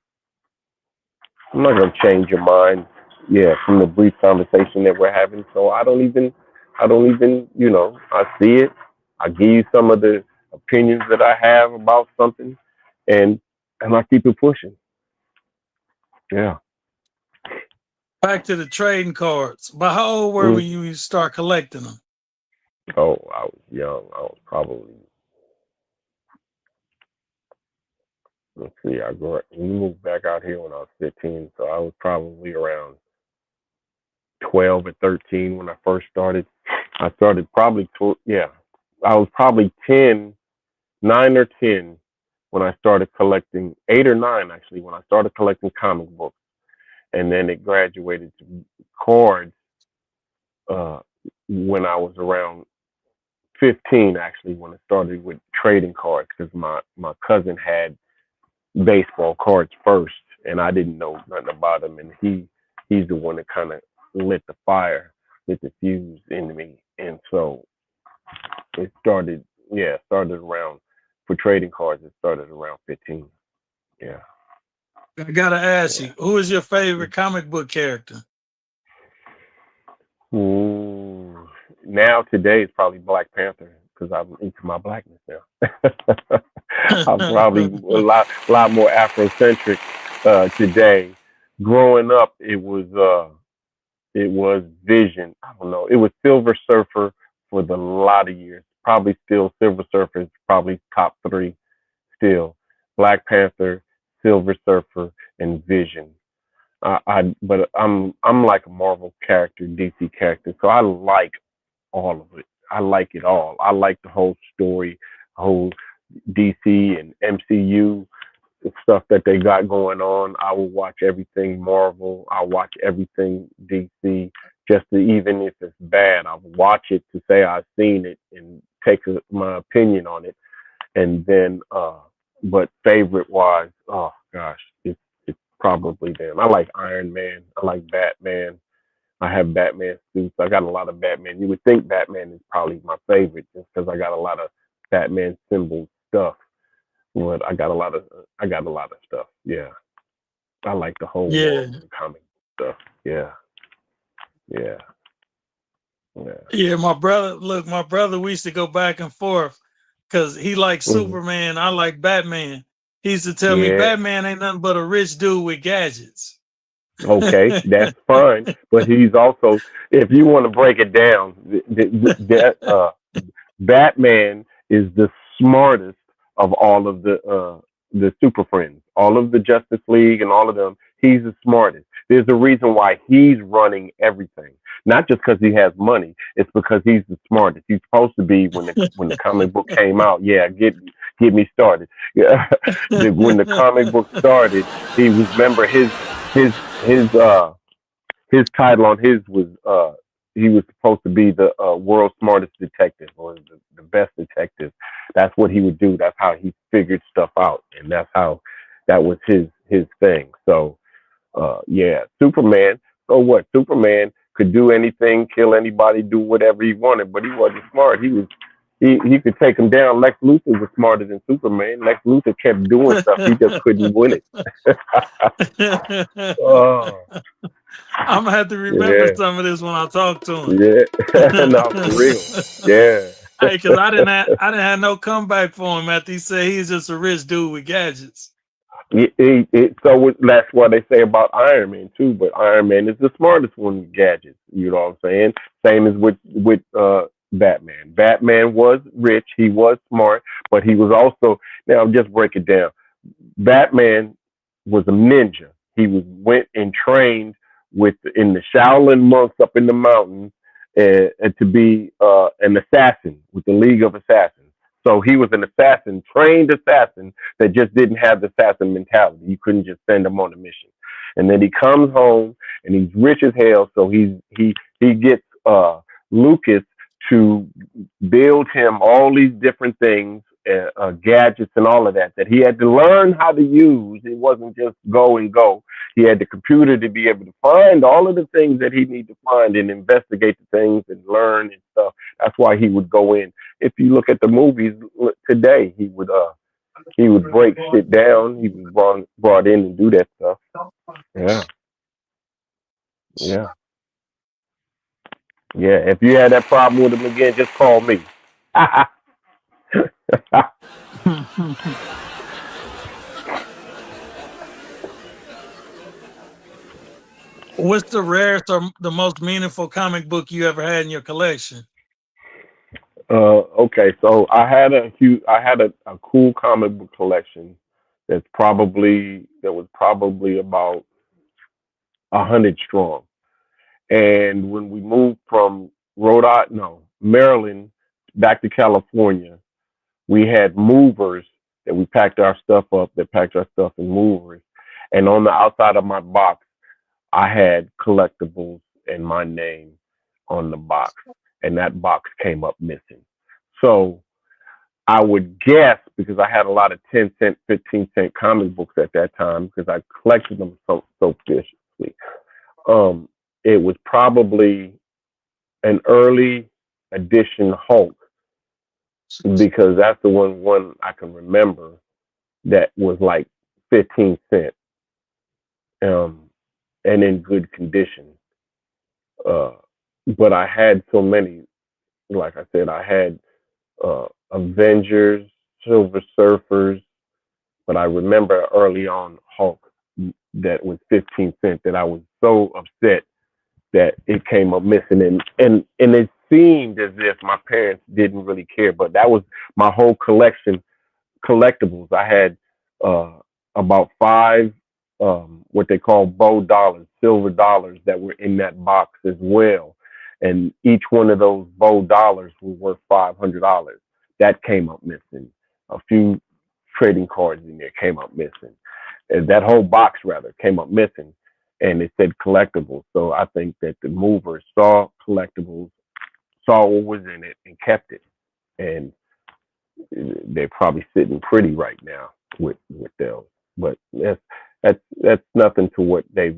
I'm not going to change your mind. Yeah, from the brief conversation that we're having. So I don't even, you know, I see it. I give you some of the opinions that I have about something, and I keep it pushing. Yeah. Back to the trading cards. But how old were Mm. when you start collecting them? Oh, I was young. I was probably, let's see, I grew up, we moved back out here when I was 15, so I was probably around 12 or 13 when I first started. I started probably, yeah, I was probably 10, 9 or 10 when I started collecting, 8 or 9 actually, when I started collecting comic books. And then it graduated to cards uh, when I was around 15, actually, when I started with trading cards, because my cousin had baseball cards first, and I didn't know nothing about them. And he's the one that kind of lit the fire, lit the fuse in me. And so it started, yeah, started around, for trading cards, it started around 15. Yeah. I gotta ask Yeah. you, who is your favorite comic book character? Ooh. Now today it's probably Black Panther because I'm into my blackness now. I'm probably a lot more Afrocentric today. Growing up, it was Vision. I don't know. It was Silver Surfer for the lot of years. Probably still Silver Surfer is probably top 3 still. Black Panther, Silver Surfer, and Vision. But I'm like a Marvel character, DC character, so I like all of it. I like it all. I like the whole story, whole DC and MCU stuff that they got going on. I will watch everything Marvel. I'll watch everything DC, just to, even if it's bad, I'll watch it to say I've seen it and take my opinion on it. And then, but favorite wise, oh gosh, it's probably them. I like Iron Man. I like Batman. I have Batman suits. I got a lot of Batman. You would think Batman is probably my favorite just because I got a lot of Batman symbol stuff. But I got a lot of stuff. Yeah, I like the whole Yeah, world of the comic stuff. Yeah, yeah, yeah. yeah. My brother, we used to go back and forth because he likes Hmm. Superman. I like Batman. He used to tell me Yeah. Batman ain't nothing but a rich dude with gadgets. Okay, that's fine. But he's also, if you want to break it down, that Batman is the smartest of all of the Super Friends, all of the Justice League, and all of them. He's the smartest. There's a reason why he's running everything, not just because he has money. It's because he's the smartest. He's supposed to be when the comic book came out. Yeah, get me started. Yeah, when the comic book started, he was, remember his his his title on his was he was supposed to be the world's smartest detective or the best detective. That's what he would do. That's how he figured stuff out, and that's how that was his thing. So yeah, Superman. So what? Superman could do anything, kill anybody, do whatever he wanted, but he wasn't smart. He could take him down. Lex Luthor was smarter than Superman. Lex Luthor kept doing stuff. He just couldn't win it. Oh, I'm gonna have to remember some of this when I talk to him. yeah. No, for real. Yeah. Hey, because I didn't have no comeback for him after he said he's just a rich dude with gadgets. So that's what they say about Iron Man too. But Iron Man is the smartest one with gadgets. You know what I'm saying? Same as with Batman. Batman was rich. He was smart, but he was also, now just break it down. Batman was a ninja. He went and trained in the Shaolin monks up in the mountains to be an assassin with the League of Assassins. So he was an assassin, trained assassin that just didn't have the assassin mentality. You couldn't just send him on a mission. And then he comes home and he's rich as hell. So he gets Lucas to build him all these different things, gadgets and all of that he had to learn how to use. It wasn't just go and go. He had the computer to be able to find all of the things that he needed to find and investigate the things and learn and stuff. That's why he would go in. If you look at the movies today, he would break shit down. He was brought in and do that stuff. Yeah. Yeah. Yeah. If you had that problem with him again, just call me. What's the rarest or the most meaningful comic book you ever had in your collection? Okay, so I had a cool comic book collection that was probably about 100 strong. And when we moved from Maryland back to California, we had movers that we packed our stuff up, that packed our stuff in movers. And on the outside of my box, I had collectibles and my name on the box, and that box came up missing. So I would guess, because I had a lot of 10-cent, 15-cent comic books at that time, because I collected them so viciously. It was probably an early edition Hulk, because that's the one I can remember that was like 15 cents. And in good condition. But I had so many, like I said, I had Avengers, Silver Surfers, but I remember early on Hulk that was 15 cents that I was so upset that it came up missing. And it seemed as if my parents didn't really care, but that was my whole collections. I had about 5 what they call bow dollars, silver dollars, that were in that box as well. And each one of those bow dollars was worth $500. That came up missing. A few trading cards in there came up missing. And that whole box, rather, came up missing. And it said collectibles. So I think that the movers saw collectibles, saw what was in it, and kept it. And they're probably sitting pretty right now with those. But that's nothing to what they've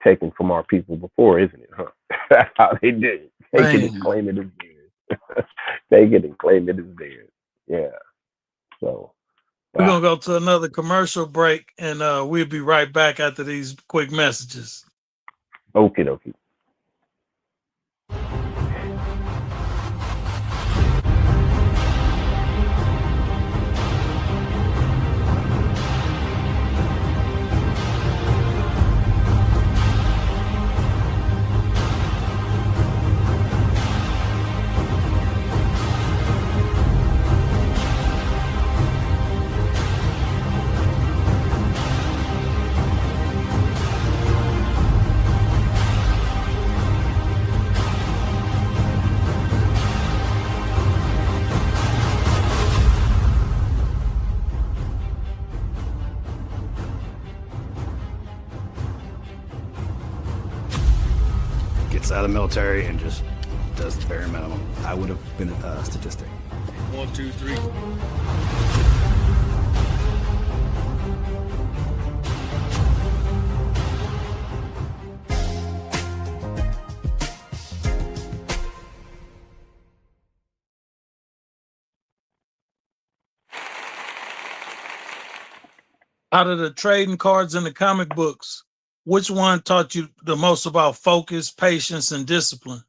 taken from our people before, isn't it? Huh? That's how they did it. Take it and claim it as theirs. Take it and claim it as theirs. Yeah. So we're gonna go to another commercial break, and we'll be right back after these quick messages. Okie dokie. gets out of the military and just does the bare minimum. I would have been a statistic. 1, 2, 3. Out of the trading cards and the comic books, which one taught you the most about focus, patience, and discipline?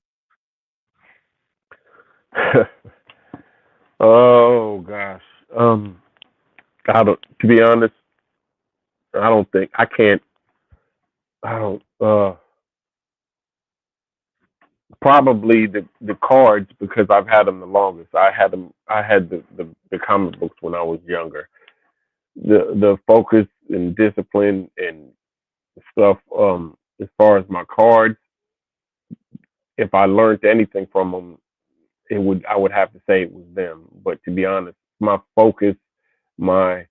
Oh gosh. To be honest, I don't think I can't. I don't. Probably the cards, because I've had them the longest. I had them. I had the comic books when I was younger. The focus and discipline and stuff. As far as my cards, if I learned anything from them, I would have to say it was them. But to be honest, my focus, my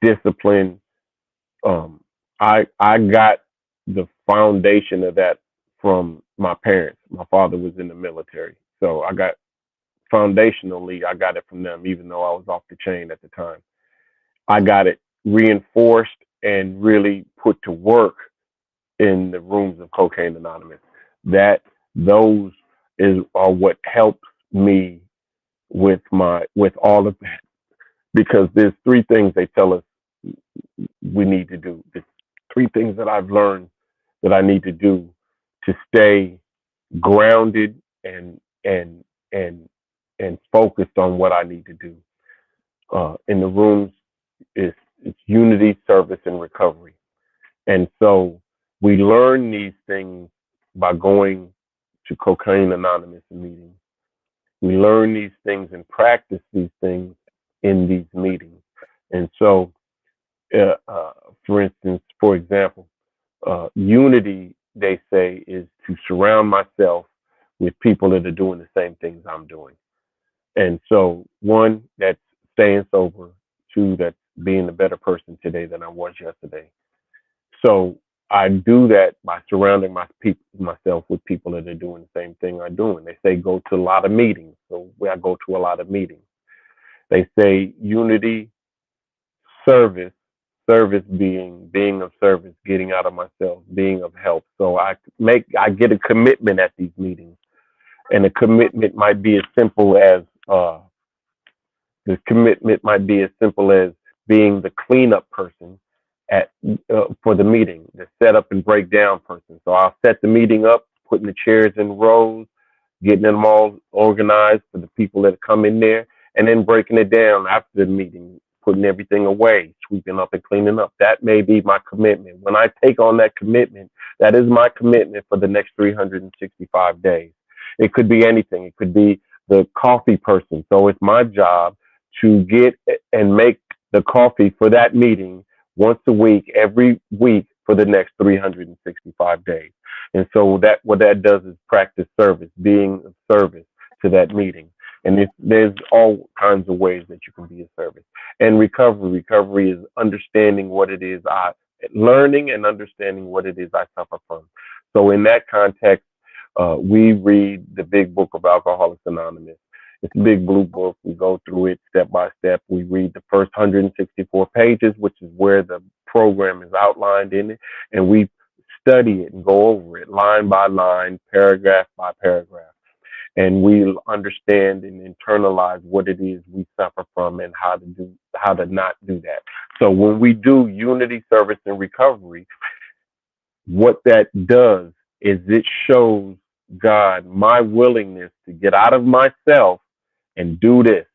discipline, I got the foundation of that from my parents. My father was in the military, so I got it from them. Even though I was off the chain at the time, I got it reinforced and really put to work in the rooms of Cocaine Anonymous. Those are what helps me with all of that, because there's 3 things they tell us we need to do. There's 3 things that I've learned that I need to do to stay grounded and focused on what I need to do. In the rooms, it's unity, service, and recovery. And so we learn these things by going to Cocaine Anonymous meetings. We learn these things and practice these things in these meetings. And so, for example, unity, they say, is to surround myself with people that are doing the same things I'm doing. And so, 1, that's staying sober. 2, that's being a better person today than I was yesterday. So I do that by surrounding myself with people that are doing the same thing I'm doing. They say go to a lot of meetings. So I go to a lot of meetings. They say unity, service being of service, getting out of myself, being of help. So I get a commitment at these meetings, and the commitment might be as simple as being the cleanup person for the meeting, the set up and break down person. So I'll set the meeting up, putting the chairs in rows, getting them all organized for the people that come in there, and then breaking it down after the meeting, putting everything away, sweeping up and cleaning up. That may be my commitment. When I take on that commitment, that is my commitment for the next 365 days. It could be anything. It could be the coffee person. So it's my job to get and make the coffee for that meeting once a week, every week for the next 365 days. And so what that does is practice service, being of service to that meeting. And there's all kinds of ways that you can be of service. And recovery is understanding what it is learning and understanding what it is I suffer from. So in that context, we read the big book of Alcoholics Anonymous. It's a big blue book. We go through it step by step. We read the first 164 pages, which is where the program is outlined in it. And we study it and go over it line by line, paragraph by paragraph. And we understand and internalize what it is we suffer from and how to not do that. So when we do unity, service, and recovery, what that does is it shows God my willingness to get out of myself and do this.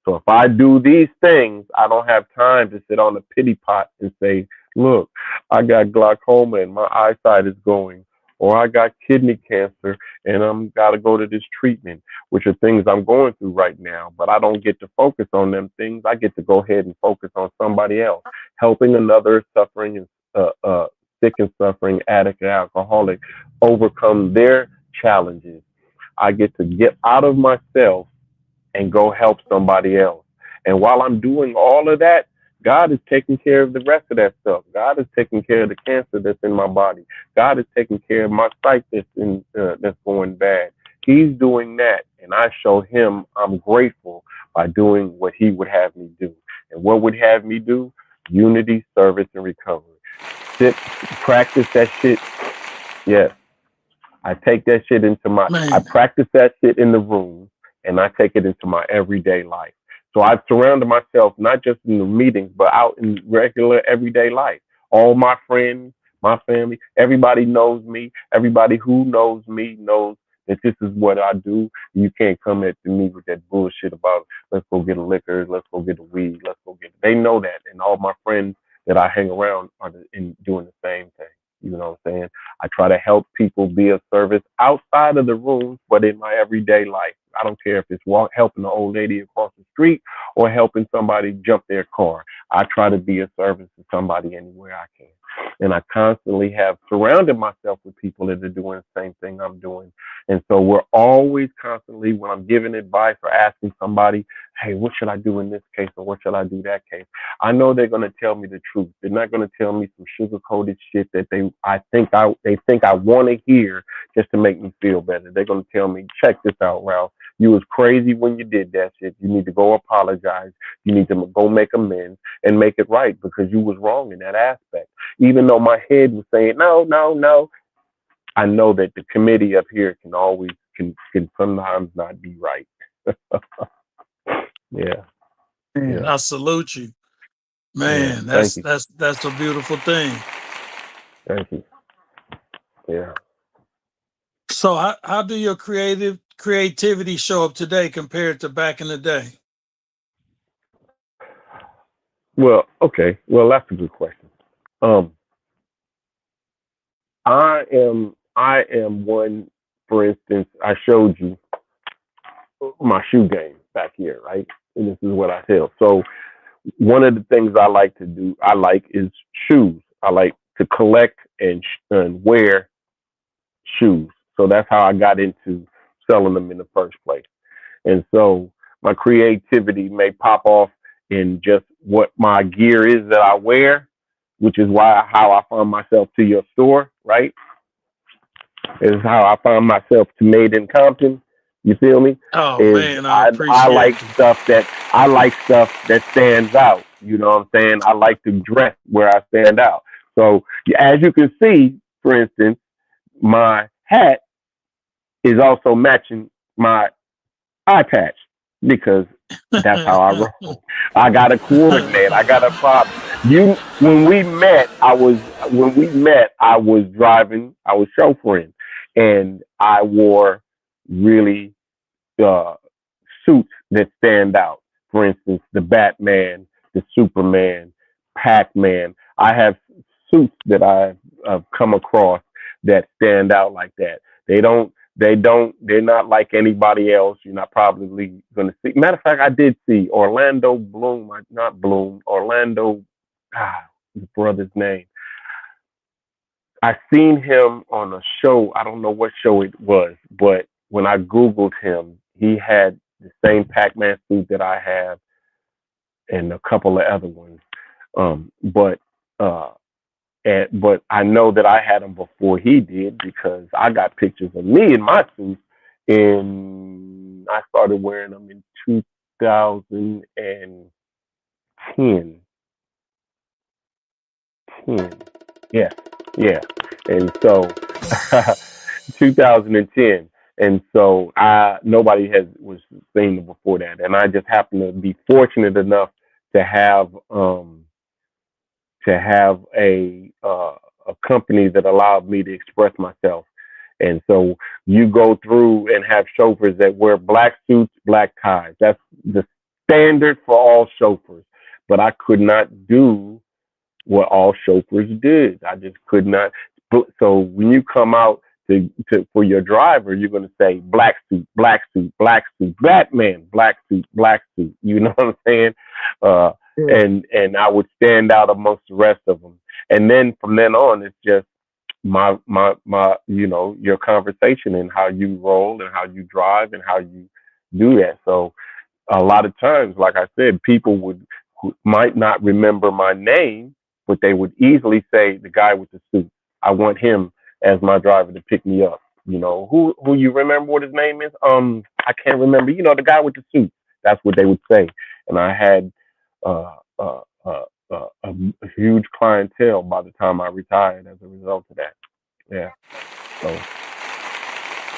So if I do these things, I don't have time to sit on the pity pot and say, look, I got glaucoma and my eyesight is going, or I got kidney cancer and I'm got to go to this treatment, which are things I'm going through right now. But I don't get to focus on them things. I get to go ahead and focus on somebody else, helping another suffering and sick and suffering addict and alcoholic overcome their challenges. I get to get out of myself and go help somebody else. And while I'm doing all of that, God is taking care of the rest of that stuff. God is taking care of the cancer that's in my body. God is taking care of my sight that's going bad. He's doing that, and I show him I'm grateful by doing what he would have me do. And what would have me do? Unity, service, and recovery. Practice that shit. Yes. I take that shit I Man, practice that shit in the room, and I take it into my everyday life. So I've surrounded myself, not just in the meetings, but out in regular everyday life. All my friends, my family, everybody knows me. Everybody who knows me knows that this is what I do. You can't come at me with that bullshit about let's go get a liquor, let's go get a weed, let's go get. They know that, and all my friends that I hang around are doing the same thing. You know what I'm saying? I try to help people be of service outside of the rooms, but in my everyday life. I don't care if it's helping an old lady across the street or helping somebody jump their car. I try to be of service to somebody anywhere I can. And I constantly have surrounded myself with people that are doing the same thing I'm doing. And so we're always constantly, when I'm giving advice or asking somebody, hey, what should I do in this case or what should I do that case? I know they're going to tell me the truth. They're not going to tell me some sugar-coated shit that they think I want to hear just to make me feel better. They're going to tell me, check this out, Ralph. You was crazy when you did that shit. You need to go apologize. You need to go make amends and make it right because you was wrong in that aspect. Even though my head was saying, no, no, no. I know that the committee up here can sometimes not be right. Yeah. man, Yeah. I salute you. Yeah. Man, Thank you. that's a beautiful thing. Thank you. Yeah. So how do your creativity show up today compared to back in the day? Well, okay. Well, that's a good question. Um, I am one, for instance, I showed you my shoe game back here, right? And this is what I tell. So one of the things I like to do, is shoes. I like to collect and wear shoes. So that's how I got into selling them in the first place. And so my creativity may pop off in just what my gear is that I wear, which is how I find myself to your store, right? Is how I find myself to Made in Compton. You feel me? Oh Is man, I I like appreciate you. stuff that stands out. You know what I'm saying? I like to dress where I stand out. So as you can see, for instance, my hat is also matching my eye patch because that's how I roll. I got to coordinate. I got to pop. When we met, I was driving. I was chauffeuring, and I wore really uh, suits that stand out. For instance, the Batman, the Superman, Pac-Man. I have suits that I've come across that stand out like that. They're not like anybody else. You're not probably going to see. Matter of fact, I did see Orlando Bloom, not Bloom, Orlando, his brother's name. I seen him on a show. I don't know what show it was, but when I Googled him, he had the same Pac-Man suit that I have and a couple of other ones. Um, but uh, but I know that I had him before he did because I got pictures of me in my suit. I started wearing them in 2010. 10. Yeah, yeah. And so 2010. And so nobody was seen them before that. And I just happened to be fortunate enough to have a company that allowed me to express myself. And so you go through and have chauffeurs that wear black suits, black ties. That's the standard for all chauffeurs. But I could not do what all chauffeurs did. I just could not. So when you come out for your driver, you're going to say black suit, black suit, black suit, Batman, black suit, black suit. You know what I'm saying? Yeah. And I would stand out amongst the rest of them. And then from then on, it's just my your conversation and how you roll and how you drive and how you do that. So a lot of times, like I said, people would who might not remember my name, but they would easily say the guy with the suit. I want him as my driver to pick me up. You know, who you remember what his name is? I can't remember. You know, the guy with the suit. That's what they would say. And I had uh, uh, uh, a huge clientele by the time I retired as a result of that. Yeah. So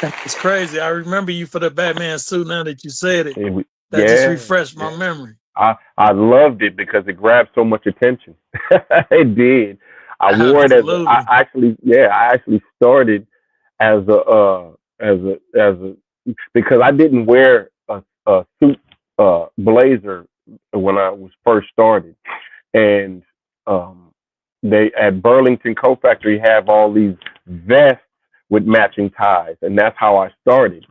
It's crazy. I remember you for the Batman suit now that you said it. That just yeah, refreshed my yeah. memory. I loved it because it grabbed so much attention. It did. I wore it Absolutely. I actually started as a because I didn't wear a suit blazer when I was first started, and um, they at Burlington Coat Factory have all these vests with matching ties, and that's how I started.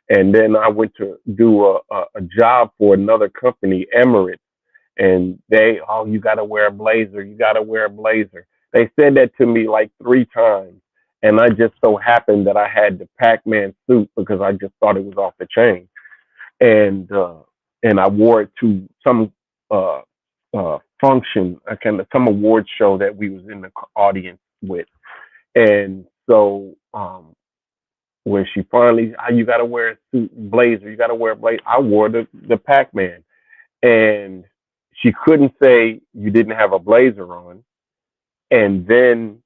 And then I went to do a job for another company, Emirates, and oh, you got to wear a blazer. You got to wear a blazer. They said that to me like 3 times. And I just so happened that I had the Pac-Man suit because I just thought it was off the chain. And I wore it to some uh, function, some award show that we was in the audience with. And so when she finally, you got to wear a suit blazer, you got to wear a blazer. I wore the Pac-Man, and she couldn't say you didn't have a blazer on. And then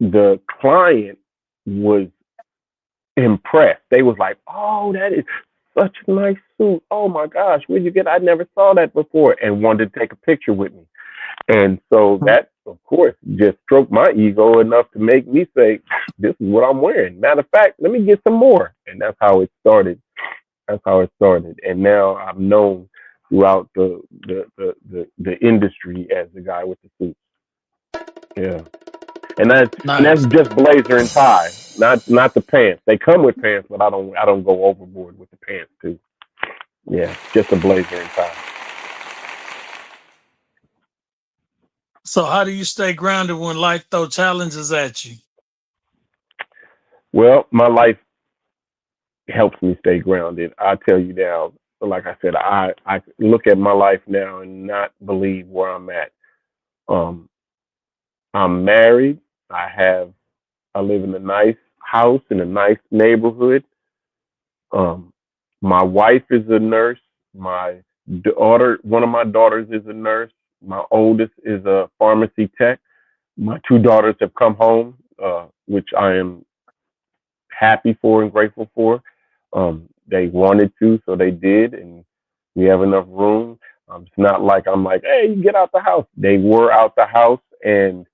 the client was impressed. They was like, "Oh, that is such a nice suit. Oh my gosh, where'd you get? I never saw that before," and wanted to take a picture with me. And so that, of course, just stroked my ego enough to make me say, "This is what I'm wearing. Matter of fact, let me get some more." And that's how it started. That's how it started. And now I'm known throughout the industry as the guy with the suit. Yeah. And that's Nice. just blazer and tie, not the pants. They come with pants, but I don't go overboard with the pants too. Yeah, just a blazer and tie. So how do you stay grounded when life throw challenges at you? Well, my life helps me stay grounded. I tell you now, like I said, I look at my life now and not believe where I'm at. Um, I'm married. I live in a nice house in a nice neighborhood. Um, my wife is a nurse. One of my daughters is a nurse. My oldest is a pharmacy tech. My 2 daughters have come home, which I am happy for and grateful for. They wanted to, so they did, and we have enough room. It's not like I'm like, hey, you get out the house. They were out the house and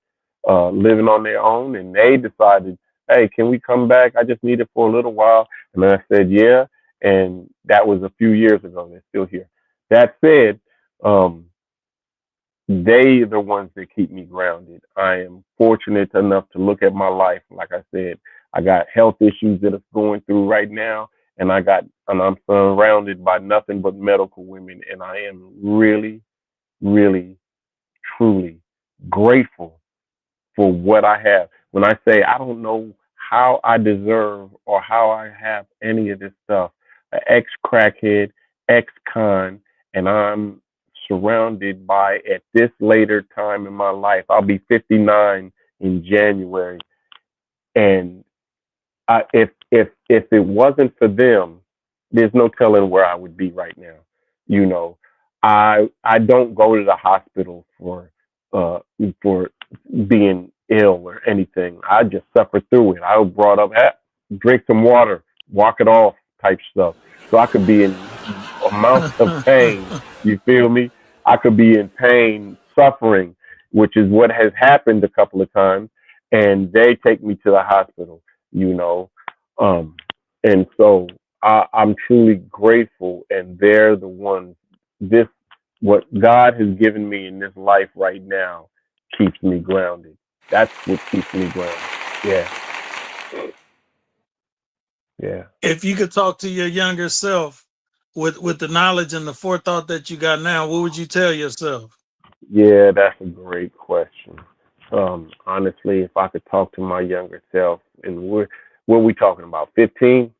living on their own, and they decided, hey, can we come back? I just need it for a little while. And I said, yeah. And that was a few years ago. They're still here. That said, they are the ones that keep me grounded. I am fortunate enough to look at my life. Like I said, I got health issues that I'm going through right now, and I'm surrounded by nothing but medical women, and I am really, really, truly grateful for what I have. When I say I don't know how I deserve or how I have any of this stuff, an ex crackhead, ex con, and I'm surrounded by, at this later time in my life, I'll be 59 in January, and if it wasn't for them, there's no telling where I would be right now. You know, I don't go to the hospital for being ill or anything. I just suffer through it. I was brought up, drink some water, walk it off type stuff. So I could be in amounts of pain. You feel me? I could be in pain, suffering, which is what has happened a couple of times. And they take me to the hospital, you know. And so I'm truly grateful. And they're the ones, what God has given me in this life right now keeps me grounded. That's what keeps me grounded. Yeah. Yeah. If you could talk to your younger self with the knowledge and the forethought that you got now, what would you tell yourself? Yeah, that's a great question. Honestly, if I could talk to my younger self, and what are we talking about? 15?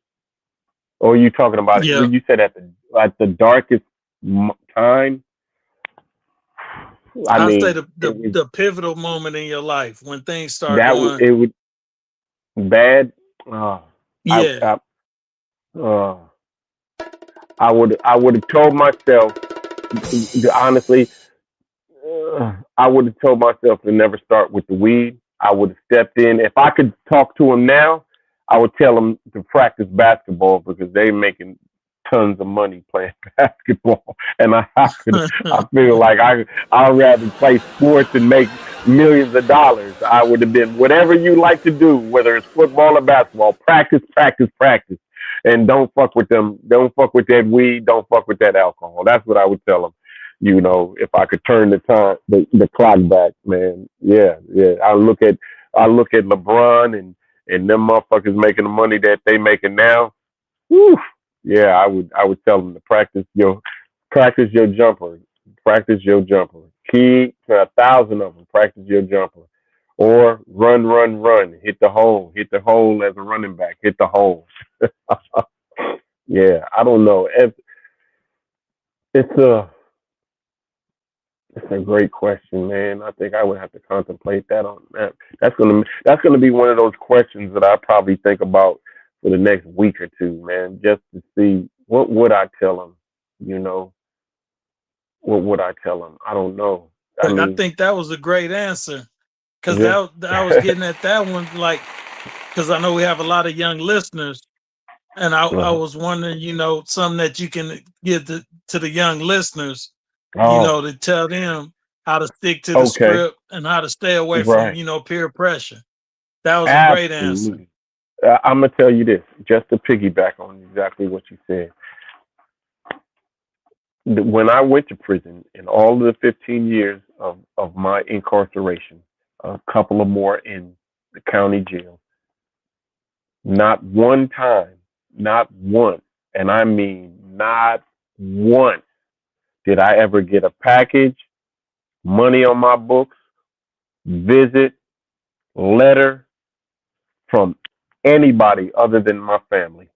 Or are you talking about, Yeah. when you said at the darkest time? I I'll say mean, the, it the was the pivotal moment in your life when things start that going. it was bad. Uh, I, Yeah. I, uh, I would have told myself, honestly, I would have told myself to never start with the weed. I would have stepped in. If I could talk to him now, I would tell him to practice basketball because they making tons of money playing basketball. And I feel like I'd rather play sports and make millions of dollars. I would have been whatever you like to do, whether it's football or basketball, practice, practice, practice. And don't fuck with them. Don't fuck with that weed. Don't fuck with that alcohol. That's what I would tell them. You know, if I could turn the time, the clock back, man. Yeah, yeah. I look at LeBron and them motherfuckers making the money that they making now. Whew, yeah, I would tell them to practice your jumper, practice your jumper. Keep 1,000 of them. Practice your jumper, or run, run, run. Hit the hole as a running back. Hit the hole. Yeah, I don't know. It's a It's a great question, man. I think I would have to contemplate that on that. That's gonna be one of those questions that I probably think about for the next week or two, man, just to see what would I tell them. You know, what would I tell them? I don't know. I I mean, think that was a great answer because yeah, I was getting at that one, like, because I know we have a lot of young listeners, and I uh-huh. was wondering, something that you can give to the young listeners, Oh, to tell them how to stick to the okay, script and how to stay away from, right, peer pressure. That was a great answer. absolutely. I'm gonna tell you this, just to piggyback on exactly what you said. When I went to prison, in all of the 15 years of my incarceration, a couple of more in the county jail, not one time, not once, and I mean not once, did I ever get a package, money on my books, visit, letter from anybody other than my family.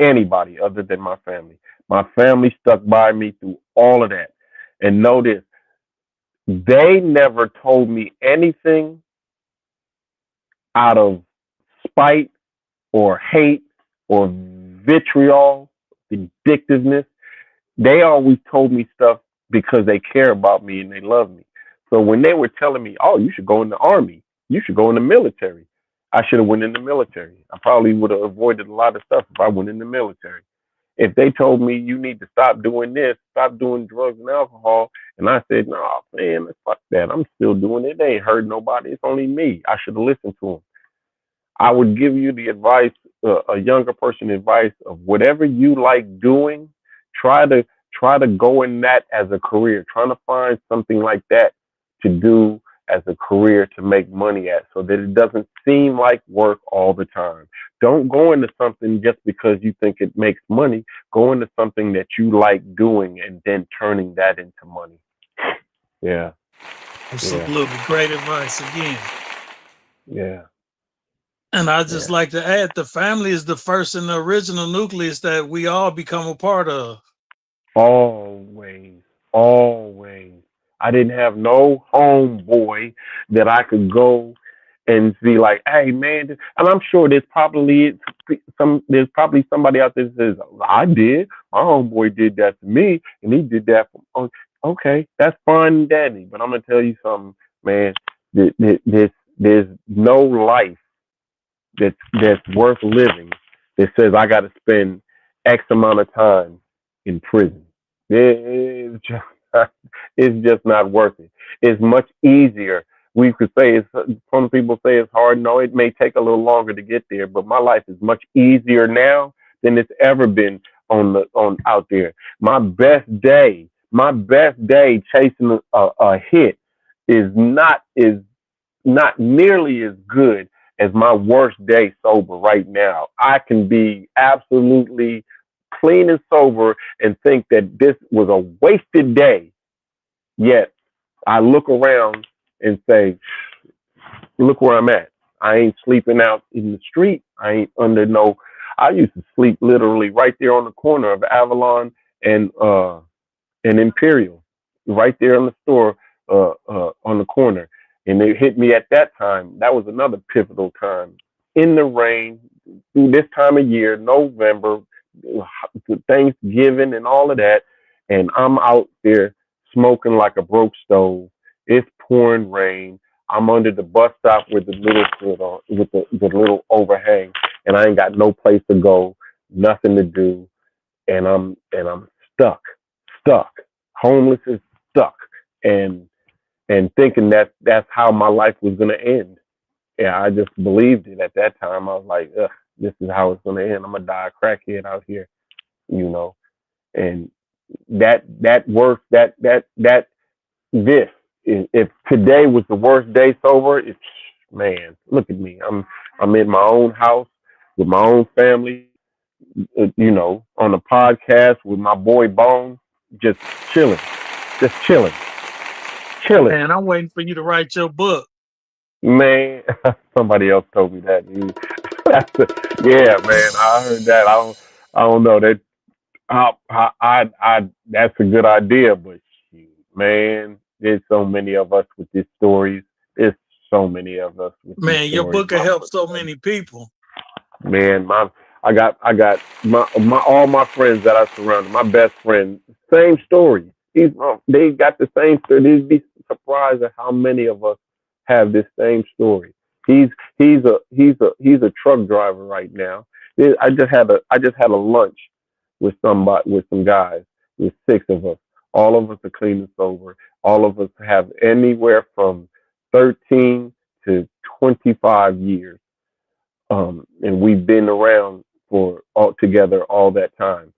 Anybody other than my family. My family stuck by me through all of that. And know this, they never told me anything out of spite or hate or vitriol, vindictiveness. They always told me stuff because they care about me and they love me. So when they were telling me, "Oh, you should go in the army, you should go in the military," I should have went in the military. I probably would have avoided a lot of stuff if I went in the military. If they told me you need to stop doing this, stop doing drugs and alcohol, and I said, "No, man, fuck that. I'm still doing it. They ain't hurt nobody. It's only me." I should have listened to them. I would give you the advice, a younger person advice of whatever you like doing, try to go in that as a career. Trying to find something like that to do as a career to make money at, so that it doesn't seem like work all the time. Don't go into something just because you think it makes money. Go into something that you like doing and then turning that into money. Yeah, yeah, Absolutely. Great advice again. yeah, And I just yeah. like to add the family is the first and the original nucleus that we all become a part of. Always, always. I didn't have no homeboy that I could go and be like, "Hey, man," and I'm sure there's probably somebody out there that says, "I did. My homeboy did that to me, and he did that for." Oh, okay, that's fine and dandy, but I'm gonna tell you something, man. There's no life that's worth living that says I got to spend X amount of time in prison. It's just not, it's just not worth it. It's much easier. We could say some people say it's hard. No, it may take a little longer to get there, but my life is much easier now than it's ever been on out there. My best day chasing a hit is not nearly as good as my worst day sober right now. I can be absolutely clean and sober and think that this was a wasted day. Yet I look around and say, look where I'm at. I ain't sleeping out in the street. I ain't under no. I used to sleep literally right there on the corner of Avalon and Imperial, right there in the store on the corner, and it hit me at that time. That was another pivotal time in the rain through this time of year, November, Thanksgiving, and all of that, and I'm out there smoking like a broke stove. It's pouring rain. I'm under the bus stop with the with the little overhang, and I ain't got no place to go, nothing to do, and I'm stuck. Homeless is stuck, and thinking that that's how my life was gonna end. Yeah, I just believed it at that time. I was like, ugh, this is how it's gonna end. I'm gonna die a crackhead out here, you know. And that works. That this if today was the worst day sober, it's man. Look at me. I'm in my own house with my own family. On a podcast with my boy Bone, just chilling, just chilling. Man, I'm waiting for you to write your book. Man, somebody else told me that. Yeah, man, I heard that. I don't know that. That's a good idea, but shoot, man, there's so many of us with these stories. There's so many of us with these Man, your stories. book will help so many people. Man, I got my all my friends that I surrounded. My best friend, same story. They got the same story. They'd be surprised at how many of us have this same story. He's a truck driver right now. I just had a lunch with some guys. With six of us. All of us are clean and sober. All of us have anywhere from 13 to 25 years, and we've been around for all together all that time.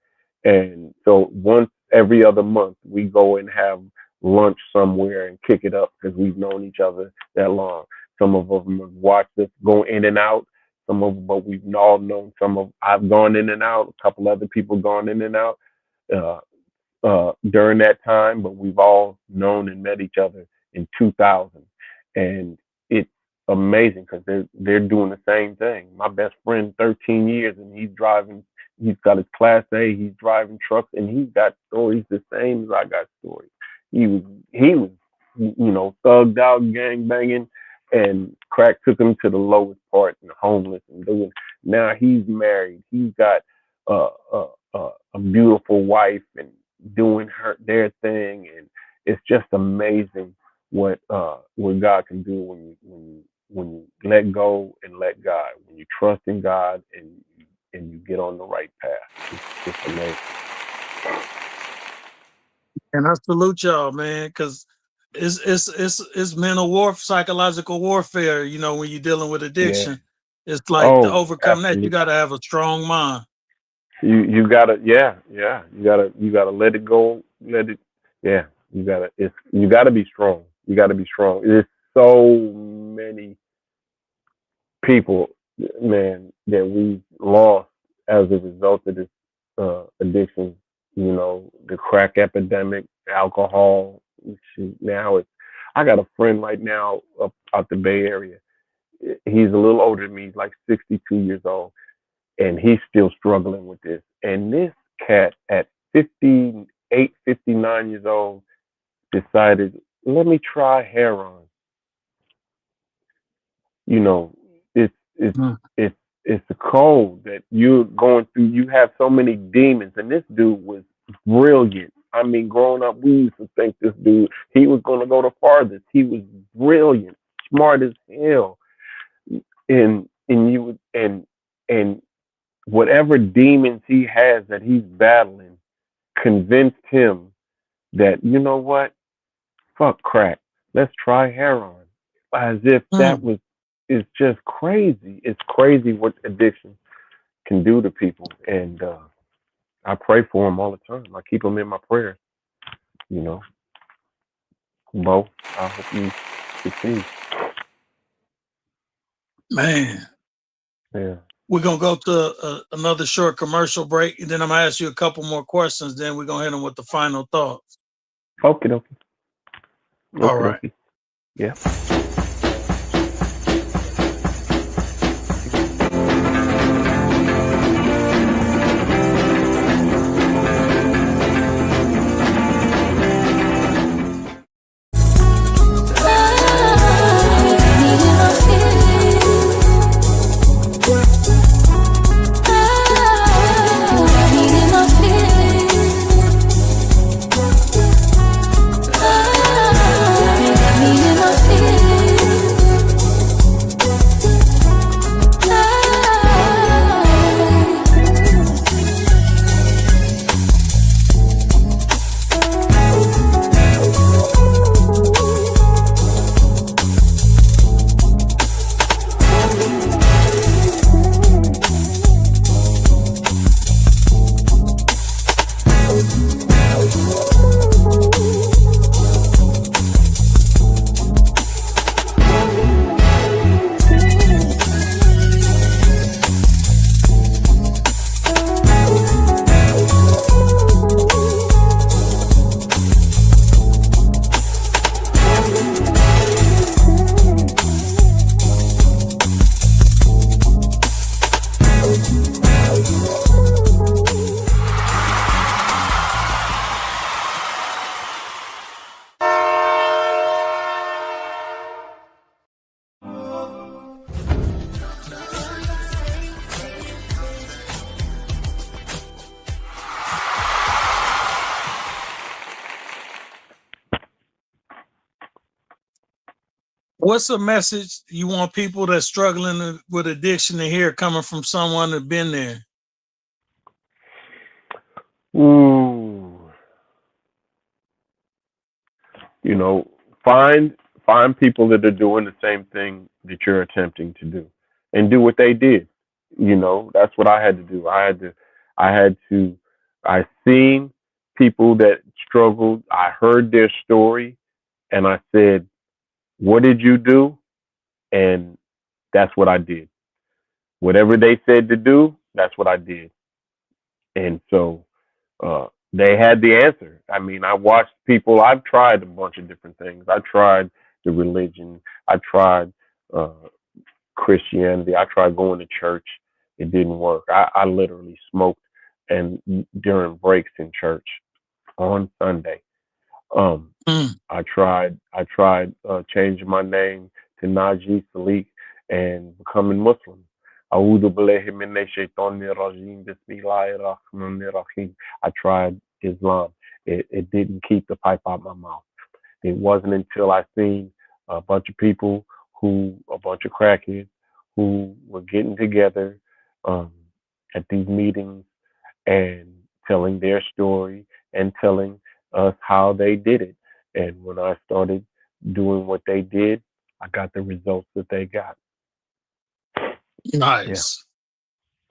And so once every other month, we go and have lunch somewhere and kick it up because we've known each other that long. Some of them have watched us go in and out. Some of them, but we've all known some of. I've gone in and out. A couple other people gone in and out uh, during that time, but we've all known and met each other in 2000, and it's amazing because they're doing the same thing. My best friend, 13 years, and he's driving. He's got his Class A. He's driving trucks, and he's got stories the same as I got stories. He was thugged out, gang banging, and crack took him to the lowest part and homeless and doing. Now he's married. He's got a beautiful wife and doing their thing, and it's just amazing what God can do when you let go and let God, when you trust in God and you get on the right path. It's amazing. And I salute y'all, man, because it's mental psychological warfare. When you're dealing with Yeah. addiction, it's like to Oh, overcome that, you absolutely. got to have a strong mind. You gotta, yeah. You gotta let it go. Yeah. You gotta be strong. You gotta be strong. There's so many people, man, that we lost as a result of this addiction. The crack epidemic, alcohol. Shoot, now I got a friend right now up out the Bay Area. He's a little older than me. He's like 62 years old, and he's still struggling with this. And this cat at 58, 59 years old decided, let me try heroin. You know, it's it's Mm. it's a cold that you're going through. You have so many demons, and this dude was brilliant. I mean, growing up, we used to think this dude he was going to go the farthest. He was brilliant, smart as hell, and you would and whatever demons he has that he's battling convinced him that you know what, fuck crack, let's try heroin. As if that Mm. was it's just crazy. It's crazy what addiction can do to people, and I pray for him all the time. I keep him in my prayers. You know, Bo, I hope you succeed. Man, Yeah. we're going to go to another short commercial break, and then I'm going to ask you a couple more questions. Then we're going to hit them with the final thoughts. Okie dokie. All right. Yeah. What's a message you want people that's struggling with addiction to hear coming from someone that's been there? Ooh, you know, find people that are doing the same thing that you're attempting to do, and do what they did. You know, that's what I had to do. I seen people that struggled. I heard their story, and I said, "What did you do?" And that's what I did. Whatever they said to do, that's what I did. And so they had the answer. I mean, I watched people. I've tried a bunch of different things. I tried the religion. I tried uh, Christianity. I tried going to church. It didn't work. I literally smoked and during breaks in church on Sunday. Mm. I tried changing my name to Naji Salik and becoming Muslim. أعوذ بالله من الشيطان الرجيم بسم الله الرحمن الرحيم. I tried Islam. It didn't keep the pipe out my mouth. It wasn't until I seen a bunch of people a bunch of crackheads who were getting together at these meetings and telling their story and telling us how they did it. And when I started doing what they did, I got the results that they got. Nice.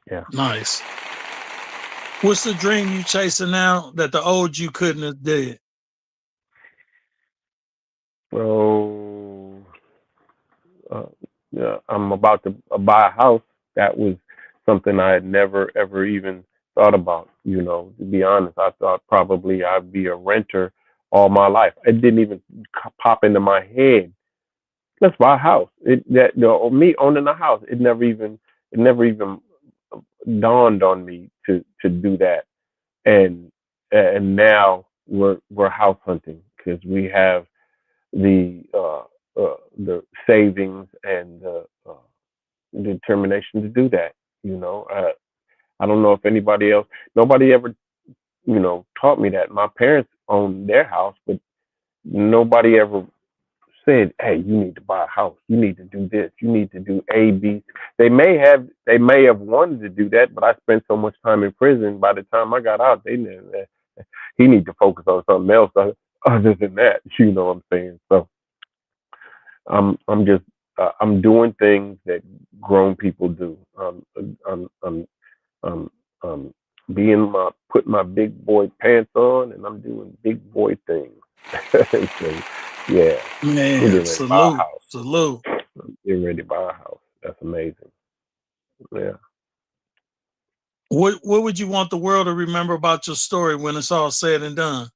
Yeah. Nice. What's the dream you chasing now that the old you couldn't have did? So yeah, I'm about to buy a house. That was something I had never ever even thought about. You know, to be honest, I thought probably I'd be a renter all my life. It didn't even pop into my head. Let's buy a house. Me owning a house, it never even dawned on me to do that. And now we're house hunting because we have the savings and the determination to do that. You know, I don't know if nobody ever, taught me that. My parents owned their house, but nobody ever said, "Hey, you need to buy a house. You need to do this. You need to do A, B." They may have wanted to do that, but I spent so much time in prison. By the time I got out, they knew that he need to focus on something else other than that. You know what I'm saying? So I'm just I'm doing things that grown people do. I'm putting my big boy pants on, and I'm doing big boy things. So, yeah, we're Man, getting ready to buy a salute. house. Salute. Getting ready to buy a house. That's amazing. Yeah. What would you want the world to remember about your story when it's all said and done?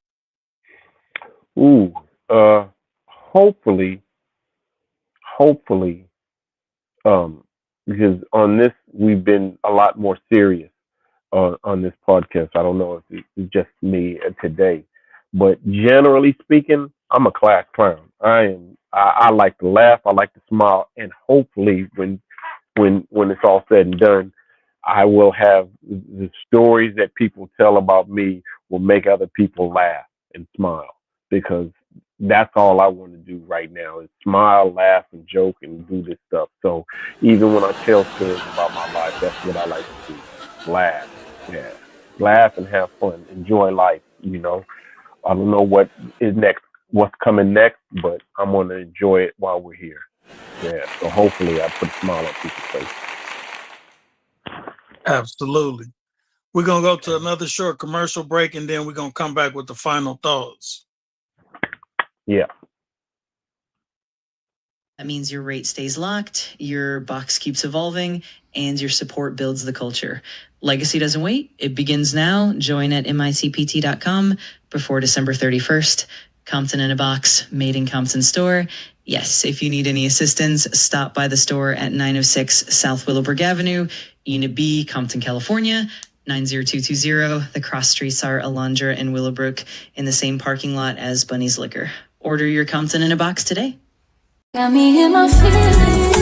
Ooh. Hopefully, because on this we've been a lot more serious on this podcast. I don't know if it's just me today, but generally speaking, I'm a class clown. I like to laugh. I like to smile, and hopefully, when it's all said and done, I will have the stories that people tell about me will make other people laugh and smile, because that's all I want to do right now is smile, laugh, and joke and do this stuff. So even when I tell stories about my life, that's what I like to do. Laugh. Yeah. Laugh and have fun. Enjoy life, you know. I don't know what is next, what's coming next, but I'm going to enjoy it while we're here. Yeah. So hopefully I put a smile on people's faces. Absolutely. We're going to go to another short commercial break, and then we're going to come back with the final thoughts. Yeah. That means your rate stays locked, your box keeps evolving, and your support builds the culture. Legacy doesn't wait. It begins now. Join at mitpt.com before December 31st. Compton in a Box, made in Compton Store. Yes, if you need any assistance, stop by the store at 906 South Willowbrook Avenue, Unit B, Compton, California, 90220. The cross streets are Alondra and Willowbrook in the same parking lot as Bunny's Liquor. Order your Compton in a Box today. Got me in my feelings.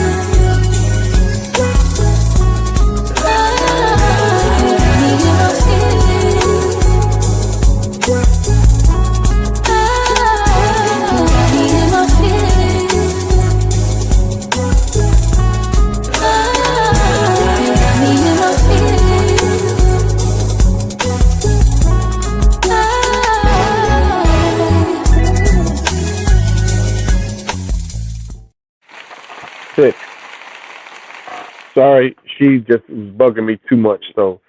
she just was bugging me too much, so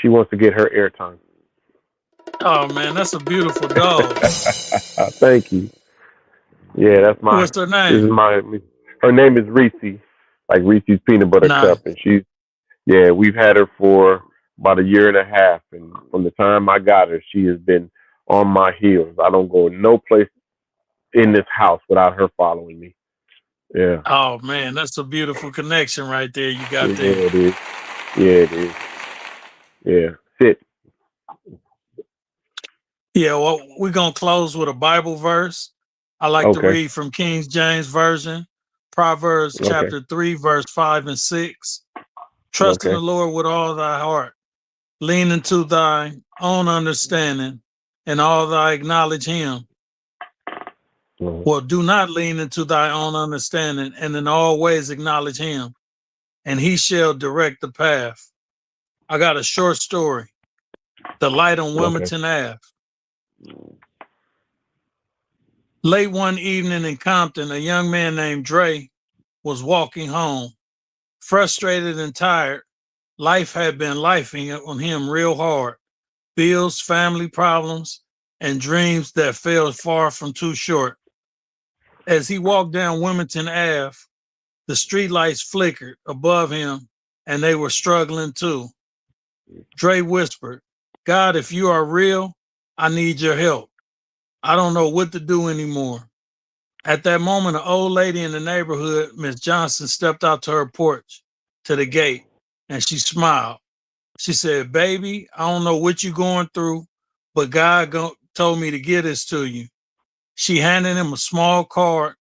she wants to get her airtime. Oh man, that's a beautiful dog. Thank you. Yeah, that's my. What's her This is name? my. Her name is Reese, like Reese's peanut butter Nice. cup, and she's. Yeah, we've had her for about a year and a half, and from the time I got her, she has been on my heels. I don't go no place in this house without her following me. Yeah. Oh man, that's a beautiful connection right there you Yeah, got there. it is. Yeah, it is. Yeah. Sit. Yeah, well, we're gonna close with a Bible verse. I like to Okay. read from King James Version, Proverbs Okay. chapter 3, verse 5 and 6. Trust in the Okay. Lord with all thy heart. Lean into thy own understanding, and all thy acknowledge him. Mhm. Well, do not lean into thy own understanding, and in all ways acknowledge him, and he shall direct the path. I got a short story. The light on Okay. Wilmington Ave. Late one evening in Compton, a young man named Dre was walking home. Frustrated and tired, life had been lifing on him real hard. Bills, family problems, and dreams that fell far from too short. As he walked down Wilmington Ave, the streetlights flickered above him, and they were struggling too. Dre whispered, God, if you are real, I need your help. I don't know what to do anymore. At that moment, an old lady in the neighborhood, Miss Johnson, stepped out to her porch to the gate, and she smiled. She said, baby, I don't know what you're going through, but told me to get this to you. She handed him a small card,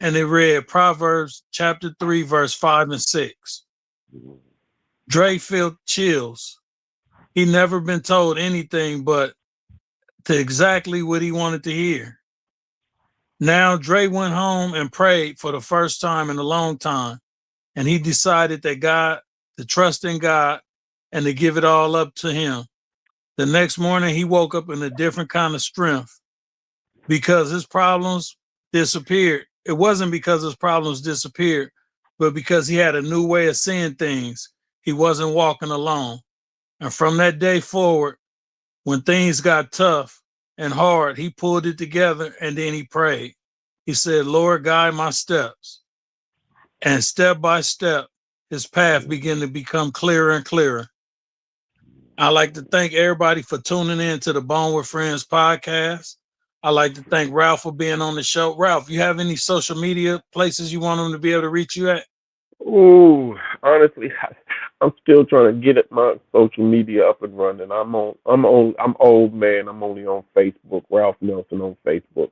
and it read Proverbs chapter 3, verse 5 and 6. Dre felt chills. He'd never been told anything but to exactly what he wanted to hear. Now, Dre went home and prayed for the first time in a long time, and he decided to trust in God and to give it all up to him. The next morning, he woke up in a different kind of strength because his problems disappeared. It wasn't because his problems disappeared, but because he had a new way of seeing things. He wasn't walking alone. And from that day forward, when things got tough and hard, he pulled it together and then he prayed. He said, Lord, guide my steps. And step by step, his path began to become clearer and clearer. I'd like to thank everybody for tuning in to the Bone with Friends podcast. I'd like to thank Ralph for being on the show. Ralph, you have any social media places you want them to be able to reach you at? Ooh, honestly, I'm still trying to get my social media up and running. I'm old man. I'm only on Facebook. Ralph Nelson on Facebook.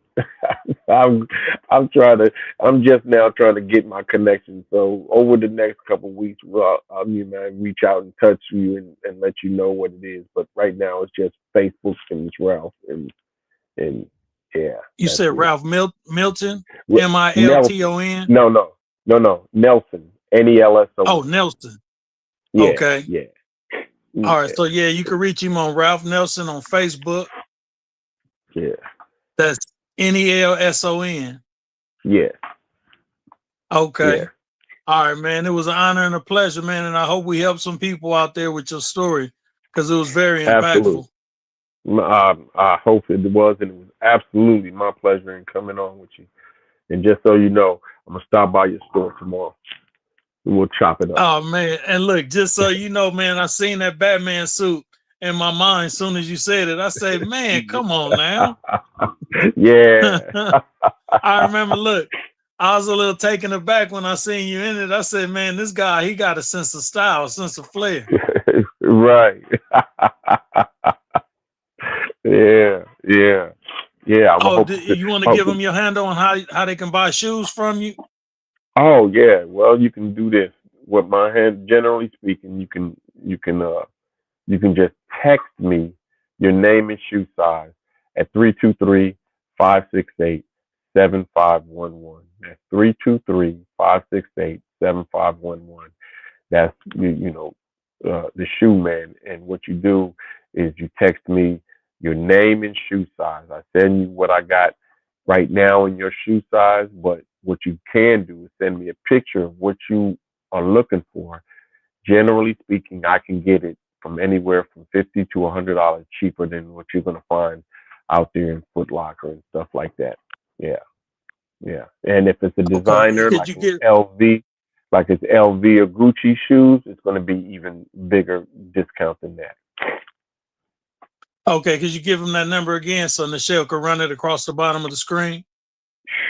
I'm, I'm trying to. I'm just now trying to get my connection. So over the next couple of weeks, I'll reach out and touch you and let you know what it is. But right now, it's just Facebook and it's Ralph and yeah, You that's said it. Ralph Milton, Nelson. Milton. No. Nelson. Oh, Nelson. Nelson. Yeah, Okay. yeah, All right. yeah, So, yeah, you can reach him on Ralph Nelson on Facebook. yeah, That's Nelson. yeah, yeah. Okay. All right, man. It was an honor and a pleasure, man. And I hope we helped some people out there with your story because it was very Absolutely. impactful. I hope it was, and it was absolutely my pleasure in coming on with you. And just so you know, I'm gonna stop by your store tomorrow, and we'll chop it up. Oh, man. And look, just so you know, man, I seen that Batman suit in my mind as soon as you said it. I said, man, come on now. Yeah. I remember, look, I was a little taken aback when I seen you in it. I said, man, this guy, he got a sense of style, a sense of flair. Right. Yeah, yeah, yeah. I'm Oh, hoping to. you want to give Oh, them your handle on how they can buy shoes from you? oh, yeah. Well, you can do this. With my hand, generally speaking, you can just text me your name and shoe size at 323-568-7511. That's 323-568-7511. That's the shoe man. And what you do is you text me your name and shoe size. I send you what I got right now in your shoe size, but what you can do is send me a picture of what you are looking for, generally speaking, I can get it from anywhere from $50 to $100 cheaper than what you're gonna find out there in Foot Locker and stuff like that. Yeah, yeah. And if it's a Okay. designer Could you get like it's LV or Gucci shoes, it's gonna be even bigger discount than that. okay? Could you give them that number again so Nichelle could run it across the bottom of the screen?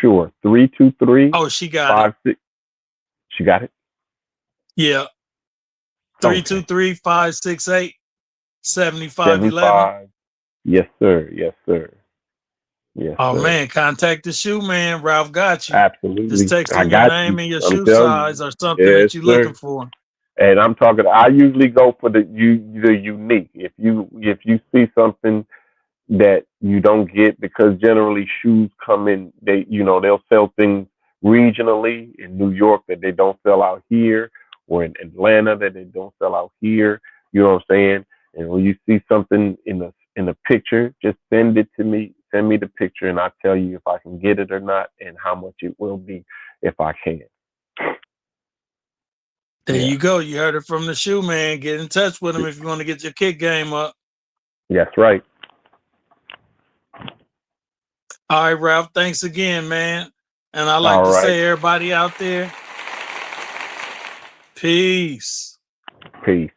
Sure. 323 Oh, she got it. 56. She got it? Yeah. Okay. 323-568-7511. 75. Yes, sir. Yes, sir. Yes, Oh sir. man, contact the shoe man. Ralph got you. Absolutely. Just text I him your got name you. and your I'm shoe telling size you. or something Yes, that you're sir. looking for. And I'm talking. I usually go for the unique. If you see something that you don't get, because generally shoes come in. They'll sell things regionally in New York that they don't sell out here, or in Atlanta that they don't sell out here. You know what I'm saying? And when you see something in the picture, just send it to me. Send me the picture, and I'll tell you if I can get it or not, and how much it will be if I can. There Yeah. you go. You heard it from the shoe man. Get in touch with him if you want to get your kick game up. That's right. All right, Ralph. Thanks again, man. And I like All to right. say, everybody out there, peace. Peace.